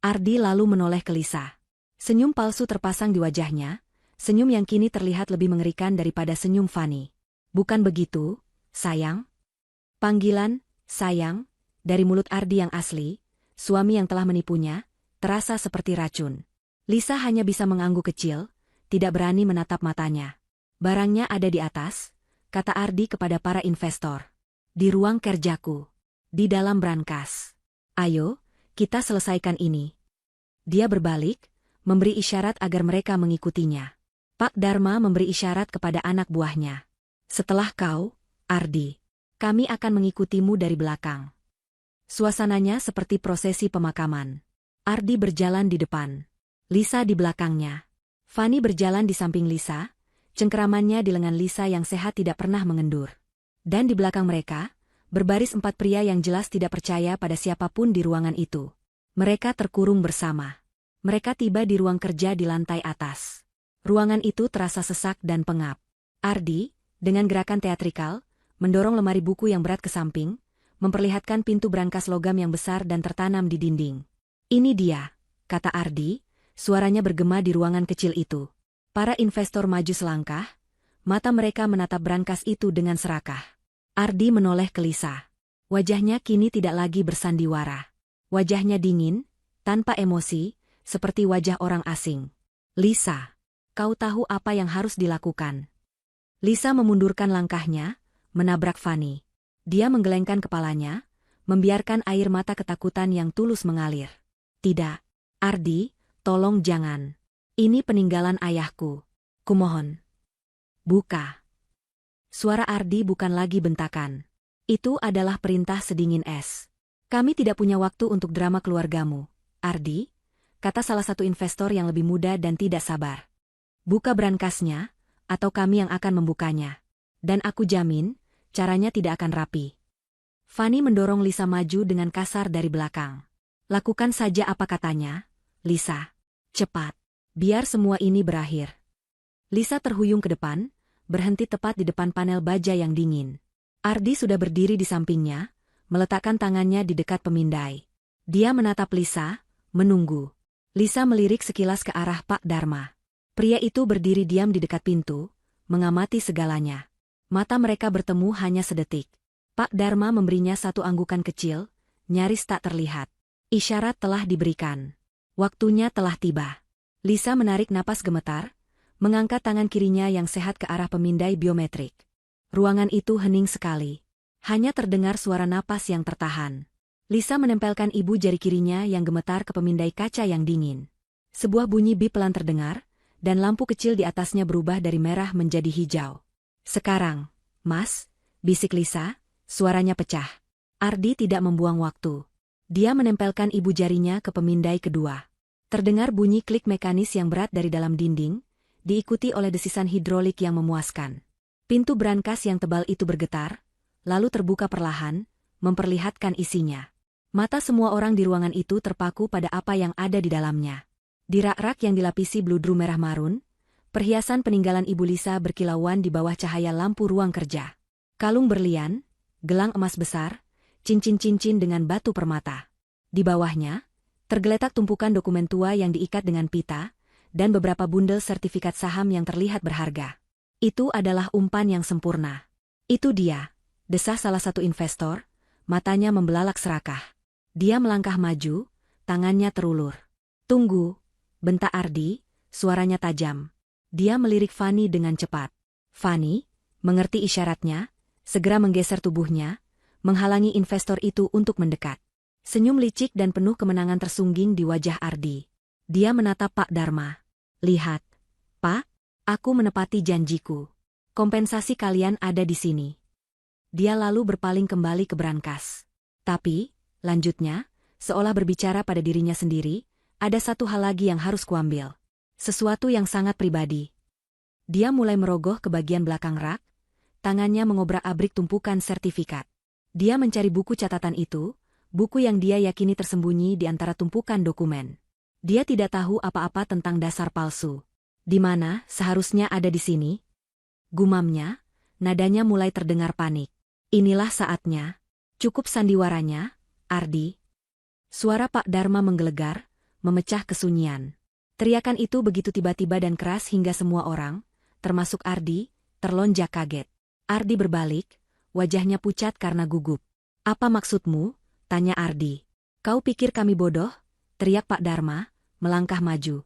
Ardi lalu menoleh ke Lisa. Senyum palsu terpasang di wajahnya, senyum yang kini terlihat lebih mengerikan daripada senyum Fani. Bukan begitu, sayang? Panggilan, sayang, dari mulut Ardi yang asli, suami yang telah menipunya, terasa seperti racun. Lisa hanya bisa mengangguk kecil, tidak berani menatap matanya. Barangnya ada di atas, kata Ardi kepada para investor. Di ruang kerjaku. Di dalam brankas. Ayo, kita selesaikan ini. Dia berbalik, memberi isyarat agar mereka mengikutinya. Pak Dharma memberi isyarat kepada anak buahnya. Setelah kau, Ardi, kami akan mengikutimu dari belakang. Suasananya seperti prosesi pemakaman. Ardi berjalan di depan. Lisa di belakangnya. Fani berjalan di samping Lisa, cengkeramannya di lengan Lisa yang sehat tidak pernah mengendur. Dan di belakang mereka, berbaris 4 pria yang jelas tidak percaya pada siapapun di ruangan itu. Mereka terkurung bersama. Mereka tiba di ruang kerja di lantai atas. Ruangan itu terasa sesak dan pengap. Ardi, dengan gerakan teatrikal, mendorong lemari buku yang berat ke samping, memperlihatkan pintu brankas logam yang besar dan tertanam di dinding. Ini dia, kata Ardi, suaranya bergema di ruangan kecil itu. Para investor maju selangkah, mata mereka menatap brankas itu dengan serakah. Ardi menoleh ke Lisa. Wajahnya kini tidak lagi bersandiwara. Wajahnya dingin, tanpa emosi, seperti wajah orang asing. Lisa, kau tahu apa yang harus dilakukan? Lisa memundurkan langkahnya, menabrak Fani. Dia menggelengkan kepalanya, membiarkan air mata ketakutan yang tulus mengalir. Tidak, Ardi, tolong jangan. Ini peninggalan ayahku. Kumohon. Buka. Suara Ardi bukan lagi bentakan. Itu adalah perintah sedingin es. Kami tidak punya waktu untuk drama keluargamu, Ardi, kata salah satu investor yang lebih muda dan tidak sabar. Buka brankasnya, atau kami yang akan membukanya. Dan aku jamin, caranya tidak akan rapi. Fani mendorong Lisa maju dengan kasar dari belakang. Lakukan saja apa katanya, Lisa. Cepat. Biar semua ini berakhir. Lisa terhuyung ke depan, berhenti tepat di depan panel baja yang dingin. Ardi sudah berdiri di sampingnya, meletakkan tangannya di dekat pemindai. Dia menatap Lisa, menunggu. Lisa melirik sekilas ke arah Pak Dharma. Pria itu berdiri diam di dekat pintu, mengamati segalanya. Mata mereka bertemu hanya sedetik. Pak Dharma memberinya satu anggukan kecil, nyaris tak terlihat. Isyarat telah diberikan. Waktunya telah tiba. Lisa menarik napas gemetar, mengangkat tangan kirinya yang sehat ke arah pemindai biometrik. Ruangan itu hening sekali. Hanya terdengar suara napas yang tertahan. Lisa menempelkan ibu jari kirinya yang gemetar ke pemindai kaca yang dingin. Sebuah bunyi bip pelan terdengar, dan lampu kecil di atasnya berubah dari merah menjadi hijau. Sekarang, Mas, bisik Lisa, suaranya pecah. Ardi tidak membuang waktu. Dia menempelkan ibu jarinya ke pemindai kedua. Terdengar bunyi klik mekanis yang berat dari dalam dinding, diikuti oleh desisan hidrolik yang memuaskan. Pintu brankas yang tebal itu bergetar, lalu terbuka perlahan, memperlihatkan isinya. Mata semua orang di ruangan itu terpaku pada apa yang ada di dalamnya. Di rak-rak yang dilapisi bludru merah marun, perhiasan peninggalan Ibu Lisa berkilauan di bawah cahaya lampu ruang kerja. Kalung berlian, gelang emas besar, cincin-cincin dengan batu permata. Di bawahnya, tergeletak tumpukan dokumen tua yang diikat dengan pita, dan beberapa bundel sertifikat saham yang terlihat berharga. Itu adalah umpan yang sempurna. Itu dia, desah salah satu investor, matanya membelalak serakah. Dia melangkah maju, tangannya terulur. Tunggu, bentak Ardi, suaranya tajam. Dia melirik Fanny dengan cepat. Fanny, mengerti isyaratnya, segera menggeser tubuhnya, menghalangi investor itu untuk mendekat. Senyum licik dan penuh kemenangan tersungging di wajah Ardi. Dia menatap Pak Dharma. Lihat, Pak, aku menepati janjiku. Kompensasi kalian ada di sini. Dia lalu berpaling kembali ke brankas. Tapi, lanjutnya, seolah berbicara pada dirinya sendiri, ada satu hal lagi yang harus kuambil. Sesuatu yang sangat pribadi. Dia mulai merogoh ke bagian belakang rak, tangannya mengobrak-abrik tumpukan sertifikat. Dia mencari buku catatan itu, buku yang dia yakini tersembunyi di antara tumpukan dokumen. Dia tidak tahu apa-apa tentang dasar palsu. Di mana seharusnya ada di sini? Gumamnya, nadanya mulai terdengar panik. Inilah saatnya. Cukup sandiwaranya, Ardi. Suara Pak Dharma menggelegar, memecah kesunyian. Teriakan itu begitu tiba-tiba dan keras hingga semua orang, termasuk Ardi, terlonjak kaget. Ardi berbalik, wajahnya pucat karena gugup. Apa maksudmu? Tanya Ardi. Kau pikir kami bodoh? Teriak Pak Dharma, melangkah maju.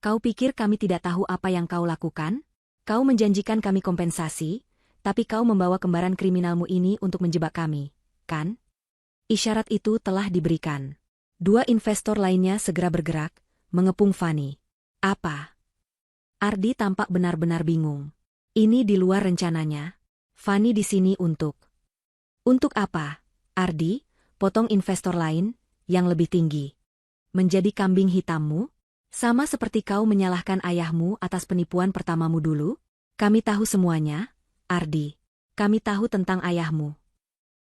Kau pikir kami tidak tahu apa yang kau lakukan? Kau menjanjikan kami kompensasi, tapi kau membawa kembaran kriminalmu ini untuk menjebak kami, kan? Isyarat itu telah diberikan. Dua investor lainnya segera bergerak, mengepung Fanny. Apa? Ardi tampak benar-benar bingung. Ini di luar rencananya. Fanny di sini untuk apa? Ardi, potong investor lain, yang lebih tinggi. Menjadi kambing hitammu? Sama seperti kau menyalahkan ayahmu atas penipuan pertamamu dulu? Kami tahu semuanya, Ardi. Kami tahu tentang ayahmu.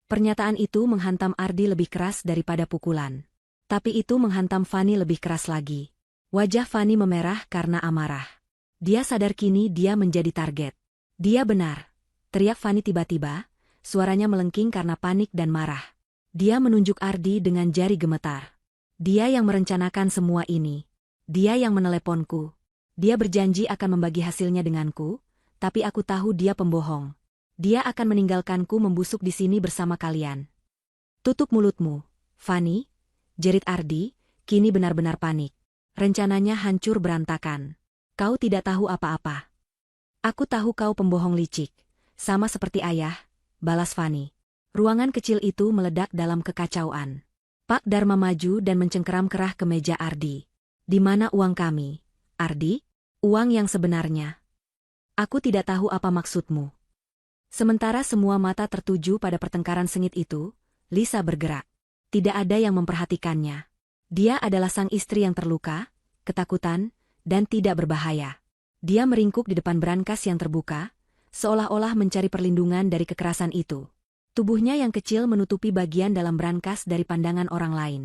Pernyataan itu menghantam Ardi lebih keras daripada pukulan. Tapi itu menghantam Fanny lebih keras lagi. Wajah Fanny memerah karena amarah. Dia sadar kini dia menjadi target. Dia benar. Teriak Fanny tiba-tiba, suaranya melengking karena panik dan marah. Dia menunjuk Ardi dengan jari gemetar. Dia yang merencanakan semua ini. Dia yang meneleponku. Dia berjanji akan membagi hasilnya denganku, tapi aku tahu dia pembohong. Dia akan meninggalkanku membusuk di sini bersama kalian. Tutup mulutmu, Fanny, jerit Ardi, kini benar-benar panik. Rencananya hancur berantakan. Kau tidak tahu apa-apa. Aku tahu kau pembohong licik. Sama seperti ayah, balas Fanny. Ruangan kecil itu meledak dalam kekacauan. Pak Dharma maju dan mencengkeram kerah ke meja Ardi. Di mana uang kami, Ardi? Uang yang sebenarnya. Aku tidak tahu apa maksudmu. Sementara semua mata tertuju pada pertengkaran sengit itu, Lisa bergerak. Tidak ada yang memperhatikannya. Dia adalah sang istri yang terluka, ketakutan, dan tidak berbahaya. Dia meringkuk di depan brankas yang terbuka, seolah-olah mencari perlindungan dari kekerasan itu. Tubuhnya yang kecil menutupi bagian dalam brankas dari pandangan orang lain.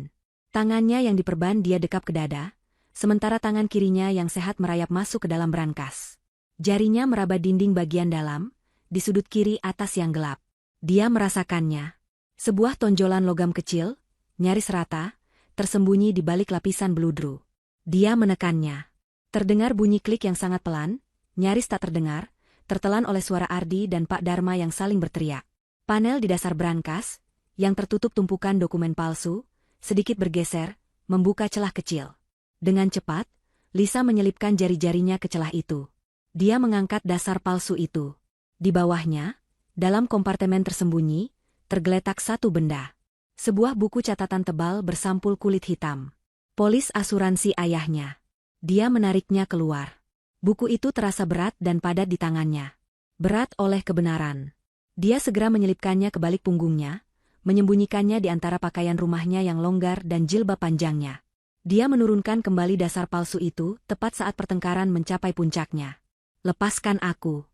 Tangannya yang diperban dia dekap ke dada, sementara tangan kirinya yang sehat merayap masuk ke dalam brankas. Jarinya meraba dinding bagian dalam, di sudut kiri atas yang gelap. Dia merasakannya. Sebuah tonjolan logam kecil, nyaris rata, tersembunyi di balik lapisan beludru. Dia menekannya. Terdengar bunyi klik yang sangat pelan, nyaris tak terdengar, tertelan oleh suara Ardi dan Pak Dharma yang saling berteriak. Panel di dasar brankas, yang tertutup tumpukan dokumen palsu, sedikit bergeser, membuka celah kecil. Dengan cepat, Lisa menyelipkan jari-jarinya ke celah itu. Dia mengangkat dasar palsu itu. Di bawahnya, dalam kompartemen tersembunyi, tergeletak satu benda. Sebuah buku catatan tebal bersampul kulit hitam. Polis asuransi ayahnya. Dia menariknya keluar. Buku itu terasa berat dan padat di tangannya. Berat oleh kebenaran. Dia segera menyelipkannya ke balik punggungnya, menyembunyikannya di antara pakaian rumahnya yang longgar dan jilbab panjangnya. Dia menurunkan kembali dasar palsu itu tepat saat pertengkaran mencapai puncaknya. Lepaskan aku.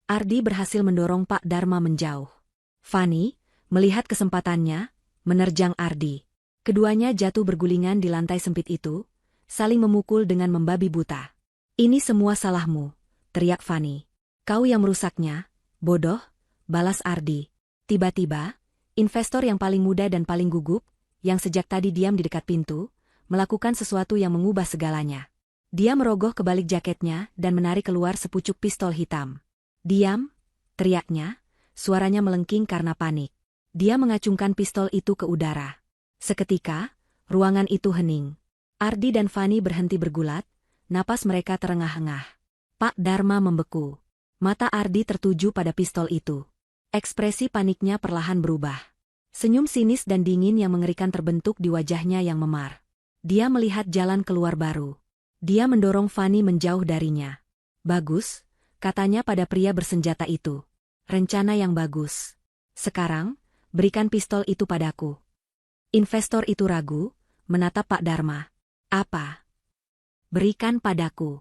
Ardi berhasil mendorong Pak Dharma menjauh. Fanny, melihat kesempatannya, menerjang Ardi. Keduanya jatuh bergulingan di lantai sempit itu, saling memukul dengan membabi buta. Ini semua salahmu, teriak Fanny. Kau yang merusaknya, bodoh, balas Ardi. Tiba-tiba, investor yang paling muda dan paling gugup, yang sejak tadi diam di dekat pintu, melakukan sesuatu yang mengubah segalanya. Dia merogoh ke balik jaketnya dan menarik keluar sepucuk pistol hitam. Diam, teriaknya, suaranya melengking karena panik. Dia mengacungkan pistol itu ke udara. Seketika, ruangan itu hening. Ardi dan Fanny berhenti bergulat, napas mereka terengah-engah. Pak Dharma membeku. Mata Ardi tertuju pada pistol itu. Ekspresi paniknya perlahan berubah. Senyum sinis dan dingin yang mengerikan terbentuk di wajahnya yang memar. Dia melihat jalan keluar baru. Dia mendorong Fanny menjauh darinya. Bagus, katanya pada pria bersenjata itu. Rencana yang bagus. Sekarang, berikan pistol itu padaku. Investor itu ragu, menatap Pak Dharma. Apa? Berikan padaku.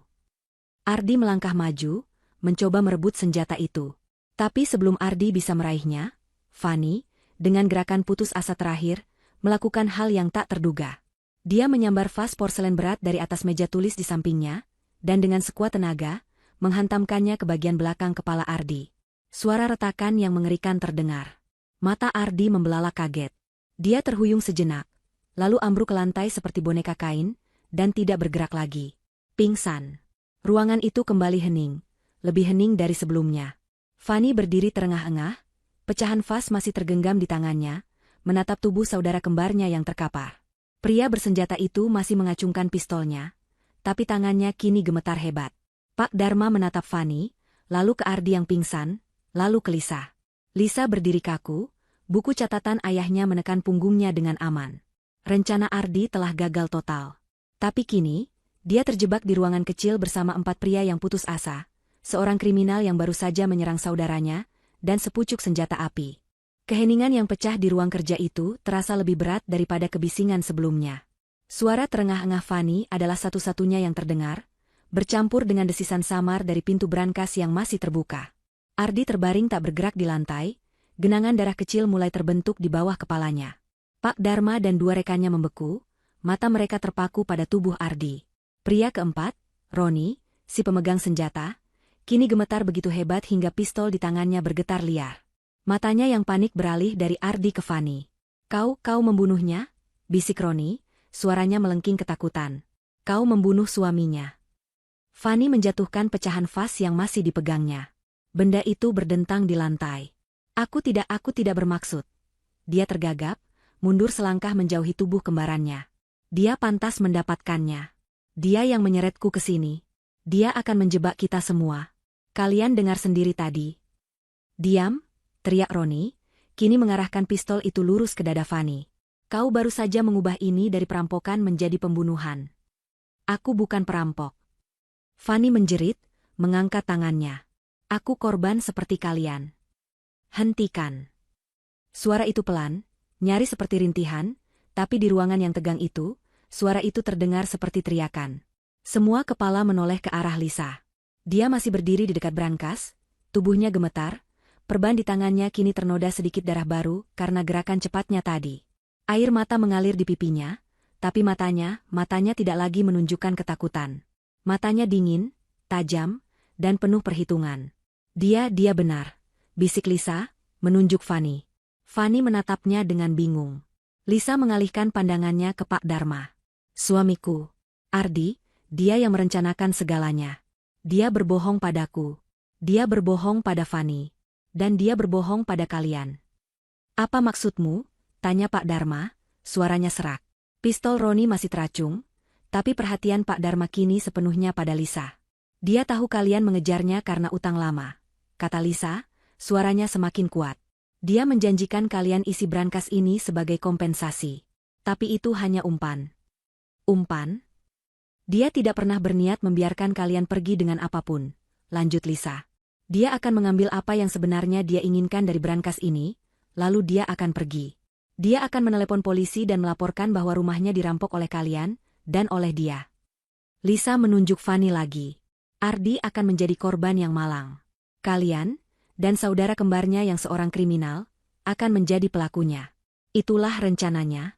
Ardi melangkah maju, mencoba merebut senjata itu. Tapi sebelum Ardi bisa meraihnya, Fanny, dengan gerakan putus asa terakhir, melakukan hal yang tak terduga. Dia menyambar vas porselen berat dari atas meja tulis di sampingnya, dan dengan sekuat tenaga, menghantamkannya ke bagian belakang kepala Ardi. Suara retakan yang mengerikan terdengar. Mata Ardi membelalak kaget. Dia terhuyung sejenak, lalu ambruk ke lantai seperti boneka kain, dan tidak bergerak lagi. Pingsan. Ruangan itu kembali hening, lebih hening dari sebelumnya. Fanny berdiri terengah-engah, pecahan vas masih tergenggam di tangannya, menatap tubuh saudara kembarnya yang terkapar. Pria bersenjata itu masih mengacungkan pistolnya, tapi tangannya kini gemetar hebat. Pak Dharma menatap Fanny, lalu ke Ardi yang pingsan, lalu ke Lisa. Lisa berdiri kaku, buku catatan ayahnya menekan punggungnya dengan aman. Rencana Ardi telah gagal total. Tapi kini, dia terjebak di ruangan kecil bersama 4 pria yang putus asa, seorang kriminal yang baru saja menyerang saudaranya, dan sepucuk senjata api. Keheningan yang pecah di ruang kerja itu terasa lebih berat daripada kebisingan sebelumnya. Suara terengah-engah Fanny adalah satu-satunya yang terdengar, bercampur dengan desisan samar dari pintu brankas yang masih terbuka. Ardi terbaring tak bergerak di lantai, genangan darah kecil mulai terbentuk di bawah kepalanya. Pak Dharma dan 2 rekannya membeku, mata mereka terpaku pada tubuh Ardi. Pria keempat, Roni, si pemegang senjata, kini gemetar begitu hebat hingga pistol di tangannya bergetar liar. Matanya yang panik beralih dari Ardi ke Fanny. Kau membunuhnya? Bisik Roni, suaranya melengking ketakutan. Kau membunuh suaminya. Fanny menjatuhkan pecahan vas yang masih dipegangnya. Benda itu berdentang di lantai. Aku tidak bermaksud. Dia tergagap, mundur selangkah menjauhi tubuh kembarannya. Dia pantas mendapatkannya. Dia yang menyeretku ke sini. Dia akan menjebak kita semua. Kalian dengar sendiri tadi. Diam, teriak Roni, kini mengarahkan pistol itu lurus ke dada Fanny. Kau baru saja mengubah ini dari perampokan menjadi pembunuhan. Aku bukan perampok. Fanny menjerit, mengangkat tangannya. Aku korban seperti kalian. Hentikan. Suara itu pelan, nyaris seperti rintihan, tapi di ruangan yang tegang itu, suara itu terdengar seperti teriakan. Semua kepala menoleh ke arah Lisa. Dia masih berdiri di dekat brankas, tubuhnya gemetar, perban di tangannya kini ternoda sedikit darah baru karena gerakan cepatnya tadi. Air mata mengalir di pipinya, tapi matanya tidak lagi menunjukkan ketakutan. Matanya dingin, tajam, dan penuh perhitungan. Dia benar, bisik Lisa, menunjuk Fanny. Fanny menatapnya dengan bingung. Lisa mengalihkan pandangannya ke Pak Dharma. Suamiku, Ardi, dia yang merencanakan segalanya. Dia berbohong padaku. Dia berbohong pada Fanny. Dan dia berbohong pada kalian. Apa maksudmu? Tanya Pak Dharma, suaranya serak. Pistol Roni masih teracung, tapi perhatian Pak Dharma kini sepenuhnya pada Lisa. Dia tahu kalian mengejarnya karena utang lama, kata Lisa, suaranya semakin kuat. Dia menjanjikan kalian isi brankas ini sebagai kompensasi. Tapi itu hanya umpan. Umpan? Dia tidak pernah berniat membiarkan kalian pergi dengan apapun, lanjut Lisa. Dia akan mengambil apa yang sebenarnya dia inginkan dari brankas ini, lalu dia akan pergi. Dia akan menelepon polisi dan melaporkan bahwa rumahnya dirampok oleh kalian, dan oleh dia. Lisa menunjuk Fanny lagi. Ardi akan menjadi korban yang malang. Kalian, dan saudara kembarnya yang seorang kriminal, akan menjadi pelakunya. Itulah rencananya.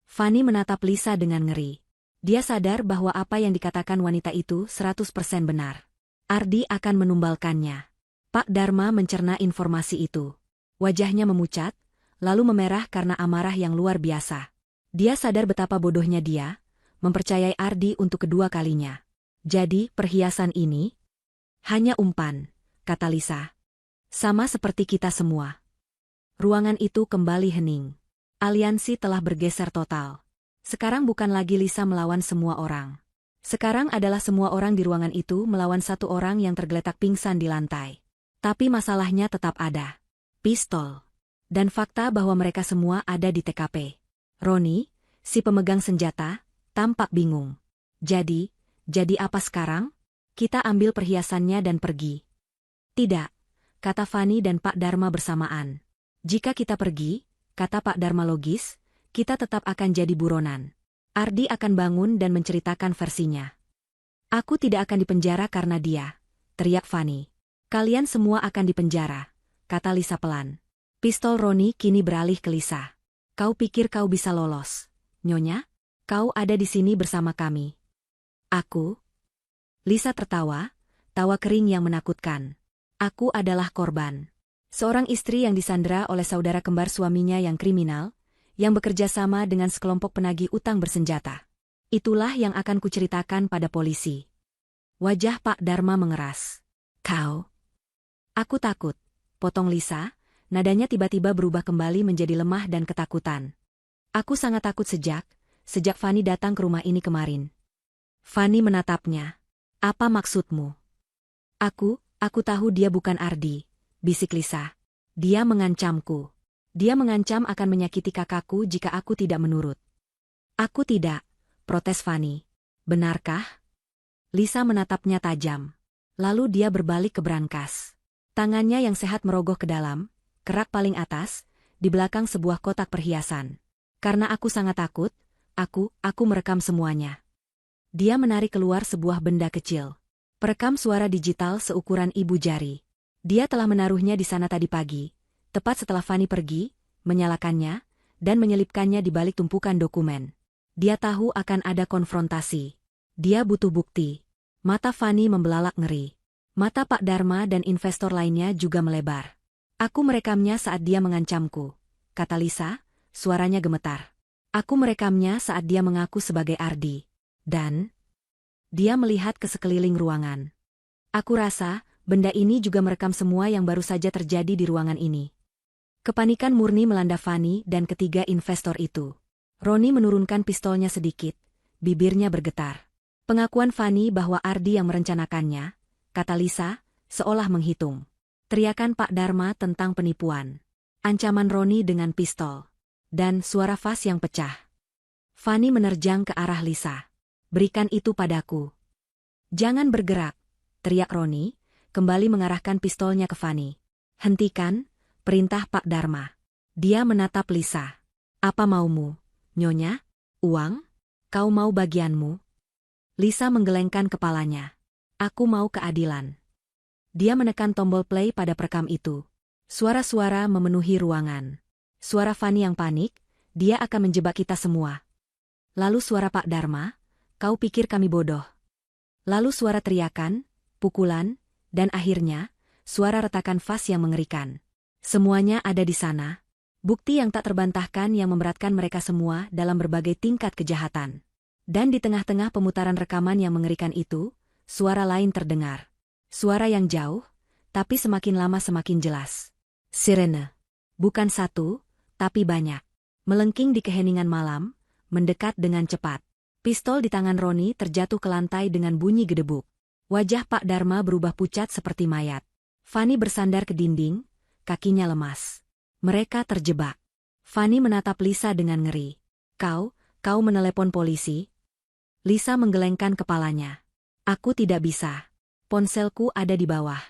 Fanny menatap Lisa dengan ngeri. Dia sadar bahwa apa yang dikatakan wanita itu 100% benar. Ardi akan menumbalkannya. Pak Dharma mencerna informasi itu. Wajahnya memucat, lalu memerah karena amarah yang luar biasa. Dia sadar betapa bodohnya dia, mempercayai Ardi untuk kedua kalinya. Jadi, perhiasan ini hanya umpan, kata Lisa. Sama seperti kita semua. Ruangan itu kembali hening. Aliansi telah bergeser total. Sekarang bukan lagi Lisa melawan semua orang. Sekarang adalah semua orang di ruangan itu melawan satu orang yang tergeletak pingsan di lantai. Tapi masalahnya tetap ada. Pistol. Dan fakta bahwa mereka semua ada di TKP. Roni, si pemegang senjata, tampak bingung. Jadi apa sekarang? Kita ambil perhiasannya dan pergi. Tidak, kata Fanny dan Pak Dharma bersamaan. Jika kita pergi, kata Pak Dharma logis, kita tetap akan jadi buronan. Ardi akan bangun dan menceritakan versinya. Aku tidak akan dipenjara karena dia, teriak Fanny. Kalian semua akan dipenjara, kata Lisa pelan. Pistol Roni kini beralih ke Lisa. Kau pikir kau bisa lolos, Nyonya? Kau ada di sini bersama kami. Aku? Lisa tertawa, tawa kering yang menakutkan. Aku adalah korban. Seorang istri yang disandera oleh saudara kembar suaminya yang kriminal, yang bekerja sama dengan sekelompok penagih utang bersenjata. Itulah yang akan kuceritakan pada polisi. Wajah Pak Dharma mengeras. Kau? Aku takut, potong Lisa, nadanya tiba-tiba berubah kembali menjadi lemah dan ketakutan. Aku sangat takut sejak Fanny datang ke rumah ini kemarin. Fanny menatapnya. Apa maksudmu? Aku tahu dia bukan Ardi, bisik Lisa. Dia mengancamku. Dia mengancam akan menyakiti kakakku jika aku tidak menurut. Aku tidak, protes Fanny. Benarkah? Lisa menatapnya tajam. Lalu dia berbalik ke brankas. Tangannya yang sehat merogoh ke dalam, kerak paling atas, di belakang sebuah kotak perhiasan. Karena aku sangat takut, aku merekam semuanya. Dia menarik keluar sebuah benda kecil. Perekam suara digital seukuran ibu jari. Dia telah menaruhnya di sana tadi pagi, tepat setelah Fanny pergi, menyalakannya, dan menyelipkannya di balik tumpukan dokumen. Dia tahu akan ada konfrontasi. Dia butuh bukti. Mata Fanny membelalak ngeri. Mata Pak Dharma dan investor lainnya juga melebar. Aku merekamnya saat dia mengancamku, kata Lisa, suaranya gemetar. Aku merekamnya saat dia mengaku sebagai Ardi. Dan dia melihat ke sekeliling ruangan. Aku rasa, benda ini juga merekam semua yang baru saja terjadi di ruangan ini. Kepanikan murni melanda Fanny dan ketiga investor itu. Roni menurunkan pistolnya sedikit, bibirnya bergetar. Pengakuan Fanny bahwa Ardi yang merencanakannya, kata Lisa, seolah menghitung. Teriakan Pak Dharma tentang penipuan. Ancaman Roni dengan pistol. Dan suara vas yang pecah. Fanny menerjang ke arah Lisa. Berikan itu padaku. Jangan bergerak, teriak Roni, kembali mengarahkan pistolnya ke Fanny. Hentikan, perintah Pak Dharma. Dia menatap Lisa. Apa maumu, Nyonya? Uang? Kau mau bagianmu? Lisa menggelengkan kepalanya. Aku mau keadilan. Dia menekan tombol play pada perekam itu. Suara-suara memenuhi ruangan. Suara Fanny yang panik, dia akan menjebak kita semua. Lalu suara Pak Dharma, kau pikir kami bodoh. Lalu suara teriakan, pukulan, dan akhirnya, suara retakan vas yang mengerikan. Semuanya ada di sana. Bukti yang tak terbantahkan yang memberatkan mereka semua dalam berbagai tingkat kejahatan. Dan di tengah-tengah pemutaran rekaman yang mengerikan itu, suara lain terdengar. Suara yang jauh, tapi semakin lama semakin jelas. Sirene. Bukan satu, tapi banyak. Melengking di keheningan malam, mendekat dengan cepat. Pistol di tangan Roni terjatuh ke lantai dengan bunyi gedebuk. Wajah Pak Dharma berubah pucat seperti mayat. Fanny bersandar ke dinding, kakinya lemas. Mereka terjebak. Fanny menatap Lisa dengan ngeri. Kau menelepon polisi? Lisa menggelengkan kepalanya. Aku tidak bisa. Ponselku ada di bawah.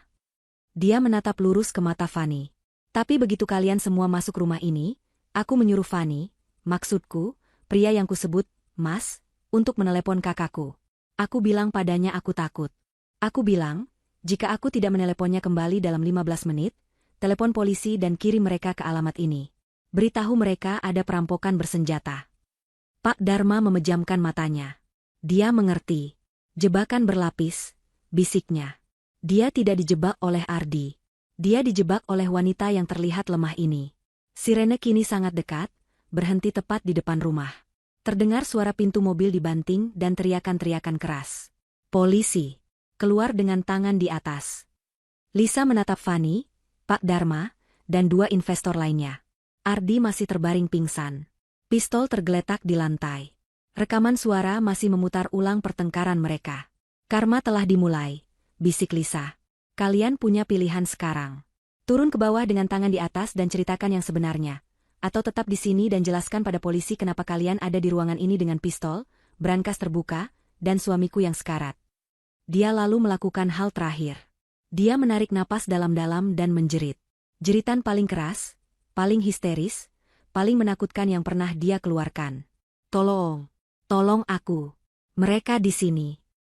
Dia menatap lurus ke mata Fanny. Tapi begitu kalian semua masuk rumah ini, aku menyuruh Fanny, maksudku, pria yang kusebut, Mas, untuk menelepon kakakku. Aku bilang padanya aku takut. Aku bilang, jika aku tidak meneleponnya kembali dalam 15 menit, telepon polisi dan kirim mereka ke alamat ini. Beritahu mereka ada perampokan bersenjata. Pak Dharma memejamkan matanya. Dia mengerti. Jebakan berlapis, bisiknya. Dia tidak dijebak oleh Ardi. Dia dijebak oleh wanita yang terlihat lemah ini. Sirene kini sangat dekat, berhenti tepat di depan rumah. Terdengar suara pintu mobil dibanting dan teriakan-teriakan keras. Polisi! Keluar dengan tangan di atas. Lisa menatap Fanny, Pak Dharma, dan 2 investor lainnya. Ardi masih terbaring pingsan. Pistol tergeletak di lantai. Rekaman suara masih memutar ulang pertengkaran mereka. Karma telah dimulai, bisik Lisa. Kalian punya pilihan sekarang. Turun ke bawah dengan tangan di atas dan ceritakan yang sebenarnya. Atau tetap di sini dan jelaskan pada polisi kenapa kalian ada di ruangan ini dengan pistol, brankas terbuka, dan suamiku yang sekarat. Dia lalu melakukan hal terakhir. Dia menarik napas dalam-dalam dan menjerit. Jeritan paling keras, paling histeris, paling menakutkan yang pernah dia keluarkan. Tolong, tolong aku. Mereka di sini,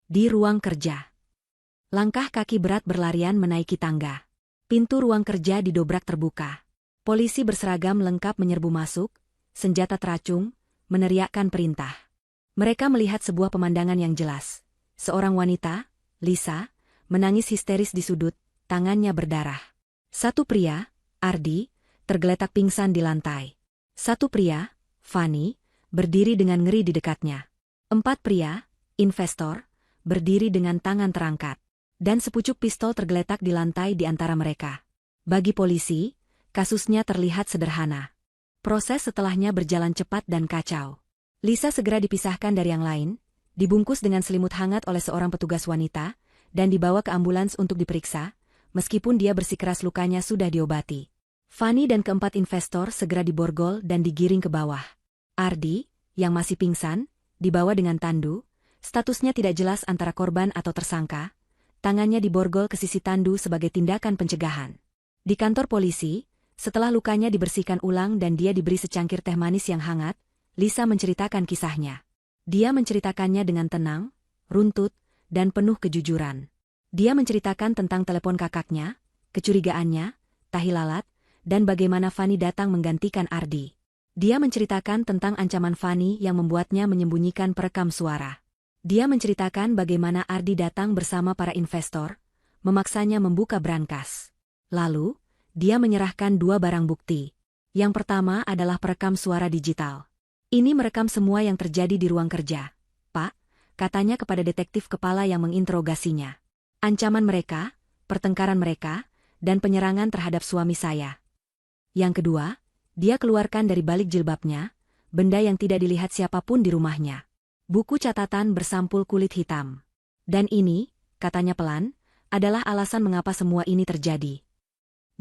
di ruang kerja. Langkah kaki berat berlarian menaiki tangga. Pintu ruang kerja didobrak terbuka. Polisi berseragam lengkap menyerbu masuk, senjata teracung, meneriakkan perintah. Mereka melihat sebuah pemandangan yang jelas. Seorang wanita, Lisa, menangis histeris di sudut, tangannya berdarah. Satu pria, Ardi, tergeletak pingsan di lantai. Satu pria, Fanny, berdiri dengan ngeri di dekatnya. 4 pria, investor, berdiri dengan tangan terangkat. Dan sepucuk pistol tergeletak di lantai di antara mereka. Bagi polisi, kasusnya terlihat sederhana. Proses setelahnya berjalan cepat dan kacau. Lisa segera dipisahkan dari yang lain, dibungkus dengan selimut hangat oleh seorang petugas wanita, dan dibawa ke ambulans untuk diperiksa, meskipun dia bersikeras lukanya sudah diobati. Fanny dan keempat investor segera diborgol dan digiring ke bawah. Ardi, yang masih pingsan, dibawa dengan tandu, statusnya tidak jelas antara korban atau tersangka, tangannya diborgol ke sisi tandu sebagai tindakan pencegahan. Di kantor polisi, setelah lukanya dibersihkan ulang dan dia diberi secangkir teh manis yang hangat, Lisa menceritakan kisahnya. Dia menceritakannya dengan tenang, runtut, dan penuh kejujuran. Dia menceritakan tentang telepon kakaknya, kecurigaannya, tahi lalat, dan bagaimana Fanny datang menggantikan Ardi. Dia menceritakan tentang ancaman Fanny yang membuatnya menyembunyikan perekam suara. Dia menceritakan bagaimana Ardi datang bersama para investor, memaksanya membuka brankas. Lalu, dia menyerahkan 2 barang bukti. Yang pertama adalah perekam suara digital. Ini merekam semua yang terjadi di ruang kerja. Pak, katanya kepada detektif kepala yang menginterogasinya. Ancaman mereka, pertengkaran mereka, dan penyerangan terhadap suami saya. Yang kedua, dia keluarkan dari balik jilbabnya, benda yang tidak dilihat siapapun di rumahnya. Buku catatan bersampul kulit hitam. Dan ini, katanya pelan, adalah alasan mengapa semua ini terjadi.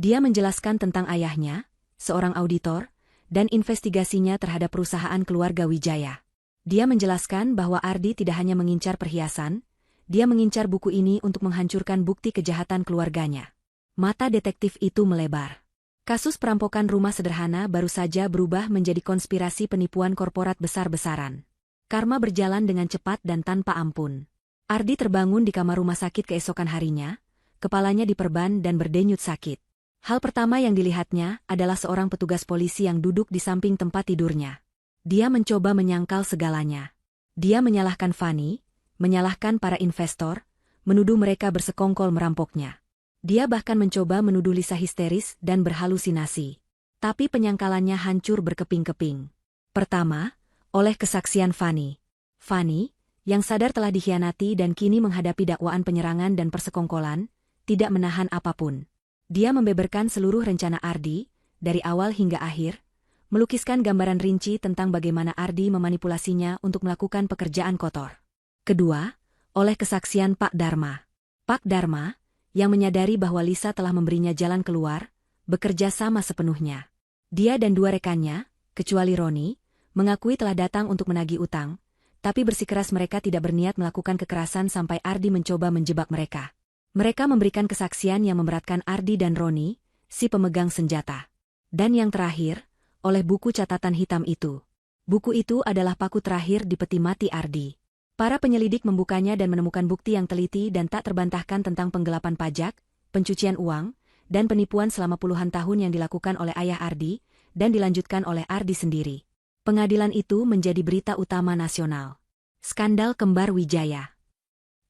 Dia menjelaskan tentang ayahnya, seorang auditor, dan investigasinya terhadap perusahaan keluarga Wijaya. Dia menjelaskan bahwa Ardi tidak hanya mengincar perhiasan, dia mengincar buku ini untuk menghancurkan bukti kejahatan keluarganya. Mata detektif itu melebar. Kasus perampokan rumah sederhana baru saja berubah menjadi konspirasi penipuan korporat besar-besaran. Karma berjalan dengan cepat dan tanpa ampun. Ardi terbangun di kamar rumah sakit keesokan harinya, kepalanya diperban dan berdenyut sakit. Hal pertama yang dilihatnya adalah seorang petugas polisi yang duduk di samping tempat tidurnya. Dia mencoba menyangkal segalanya. Dia menyalahkan Fanny, menyalahkan para investor, menuduh mereka bersekongkol merampoknya. Dia bahkan mencoba menuduh Lisa histeris dan berhalusinasi. Tapi penyangkalannya hancur berkeping-keping. Pertama, oleh kesaksian Fanny. Fanny, yang sadar telah dikhianati dan kini menghadapi dakwaan penyerangan dan persekongkolan, tidak menahan apapun. Dia membeberkan seluruh rencana Ardi, dari awal hingga akhir, melukiskan gambaran rinci tentang bagaimana Ardi memanipulasinya untuk melakukan pekerjaan kotor. Kedua, oleh kesaksian Pak Dharma. Pak Dharma, yang menyadari bahwa Lisa telah memberinya jalan keluar, bekerja sama sepenuhnya. Dia dan 2 rekannya, kecuali Roni, mengakui telah datang untuk menagih utang, tapi bersikeras mereka tidak berniat melakukan kekerasan sampai Ardi mencoba menjebak mereka. Mereka memberikan kesaksian yang memberatkan Ardi dan Roni, si pemegang senjata. Dan yang terakhir, oleh buku catatan hitam itu. Buku itu adalah paku terakhir di peti mati Ardi. Para penyelidik membukanya dan menemukan bukti yang teliti dan tak terbantahkan tentang penggelapan pajak, pencucian uang, dan penipuan selama puluhan tahun yang dilakukan oleh ayah Ardi, dan dilanjutkan oleh Ardi sendiri. Pengadilan itu menjadi berita utama nasional. Skandal kembar Wijaya.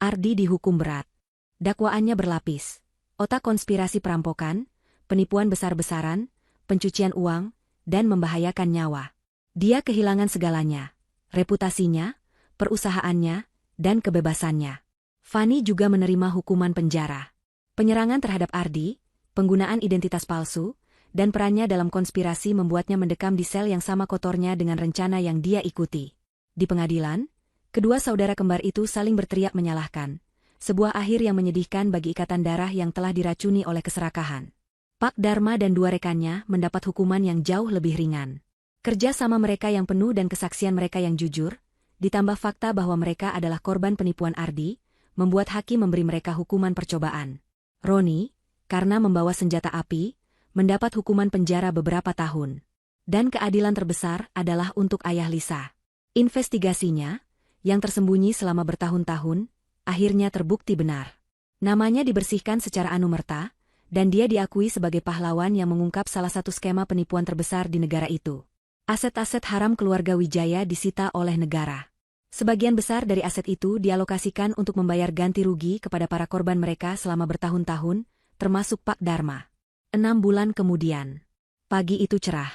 Ardi dihukum berat. Dakwaannya berlapis. Otak konspirasi perampokan, penipuan besar-besaran, pencucian uang, dan membahayakan nyawa. Dia kehilangan segalanya, reputasinya, perusahaannya, dan kebebasannya. Fani juga menerima hukuman penjara. Penyerangan terhadap Ardi, penggunaan identitas palsu, dan perannya dalam konspirasi membuatnya mendekam di sel yang sama kotornya dengan rencana yang dia ikuti. Di pengadilan, kedua saudara kembar itu saling berteriak menyalahkan, sebuah akhir yang menyedihkan bagi ikatan darah yang telah diracuni oleh keserakahan. Pak Dharma dan dua rekannya mendapat hukuman yang jauh lebih ringan. Kerja sama mereka yang penuh dan kesaksian mereka yang jujur, ditambah fakta bahwa mereka adalah korban penipuan Ardi, membuat hakim memberi mereka hukuman percobaan. Roni, karena membawa senjata api, mendapat hukuman penjara beberapa tahun. Dan keadilan terbesar adalah untuk ayah Lisa. Investigasinya, yang tersembunyi selama bertahun-tahun, akhirnya terbukti benar. Namanya dibersihkan secara anumerta, dan dia diakui sebagai pahlawan yang mengungkap salah satu skema penipuan terbesar di negara itu. Aset-aset haram keluarga Wijaya disita oleh negara. Sebagian besar dari aset itu dialokasikan untuk membayar ganti rugi kepada para korban mereka selama bertahun-tahun, termasuk Pak Dharma. 6 bulan kemudian. Pagi itu cerah.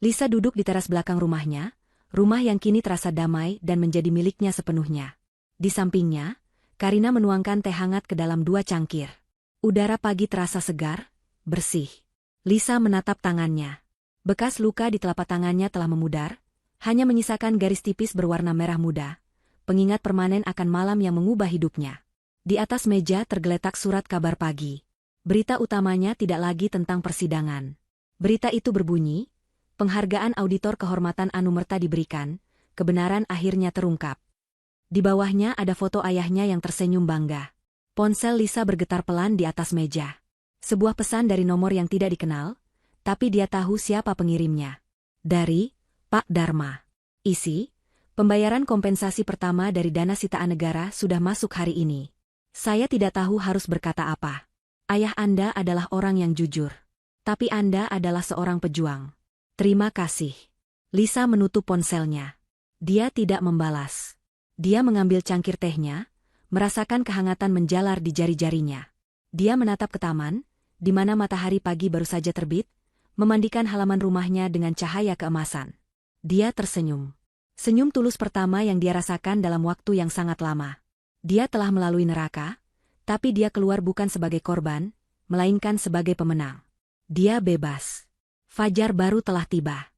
Lisa duduk di teras belakang rumahnya, rumah yang kini terasa damai dan menjadi miliknya sepenuhnya. Di sampingnya, Karina menuangkan teh hangat ke dalam 2 cangkir. Udara pagi terasa segar, bersih. Lisa menatap tangannya. Bekas luka di telapak tangannya telah memudar, hanya menyisakan garis tipis berwarna merah muda, pengingat permanen akan malam yang mengubah hidupnya. Di atas meja tergeletak surat kabar pagi. Berita utamanya tidak lagi tentang persidangan. Berita itu berbunyi, penghargaan auditor kehormatan anumerta diberikan, kebenaran akhirnya terungkap. Di bawahnya ada foto ayahnya yang tersenyum bangga. Ponsel Lisa bergetar pelan di atas meja. Sebuah pesan dari nomor yang tidak dikenal, tapi dia tahu siapa pengirimnya. Dari Pak Dharma. Isi, pembayaran kompensasi pertama dari dana sitaan negara sudah masuk hari ini. Saya tidak tahu harus berkata apa. Ayah Anda adalah orang yang jujur. Tapi Anda adalah seorang pejuang. Terima kasih. Lisa menutup ponselnya. Dia tidak membalas. Dia mengambil cangkir tehnya, merasakan kehangatan menjalar di jari-jarinya. Dia menatap ke taman, di mana matahari pagi baru saja terbit, memandikan halaman rumahnya dengan cahaya keemasan. Dia tersenyum. Senyum tulus pertama yang dia rasakan dalam waktu yang sangat lama. Dia telah melalui neraka, tapi dia keluar bukan sebagai korban, melainkan sebagai pemenang. Dia bebas. Fajar baru telah tiba.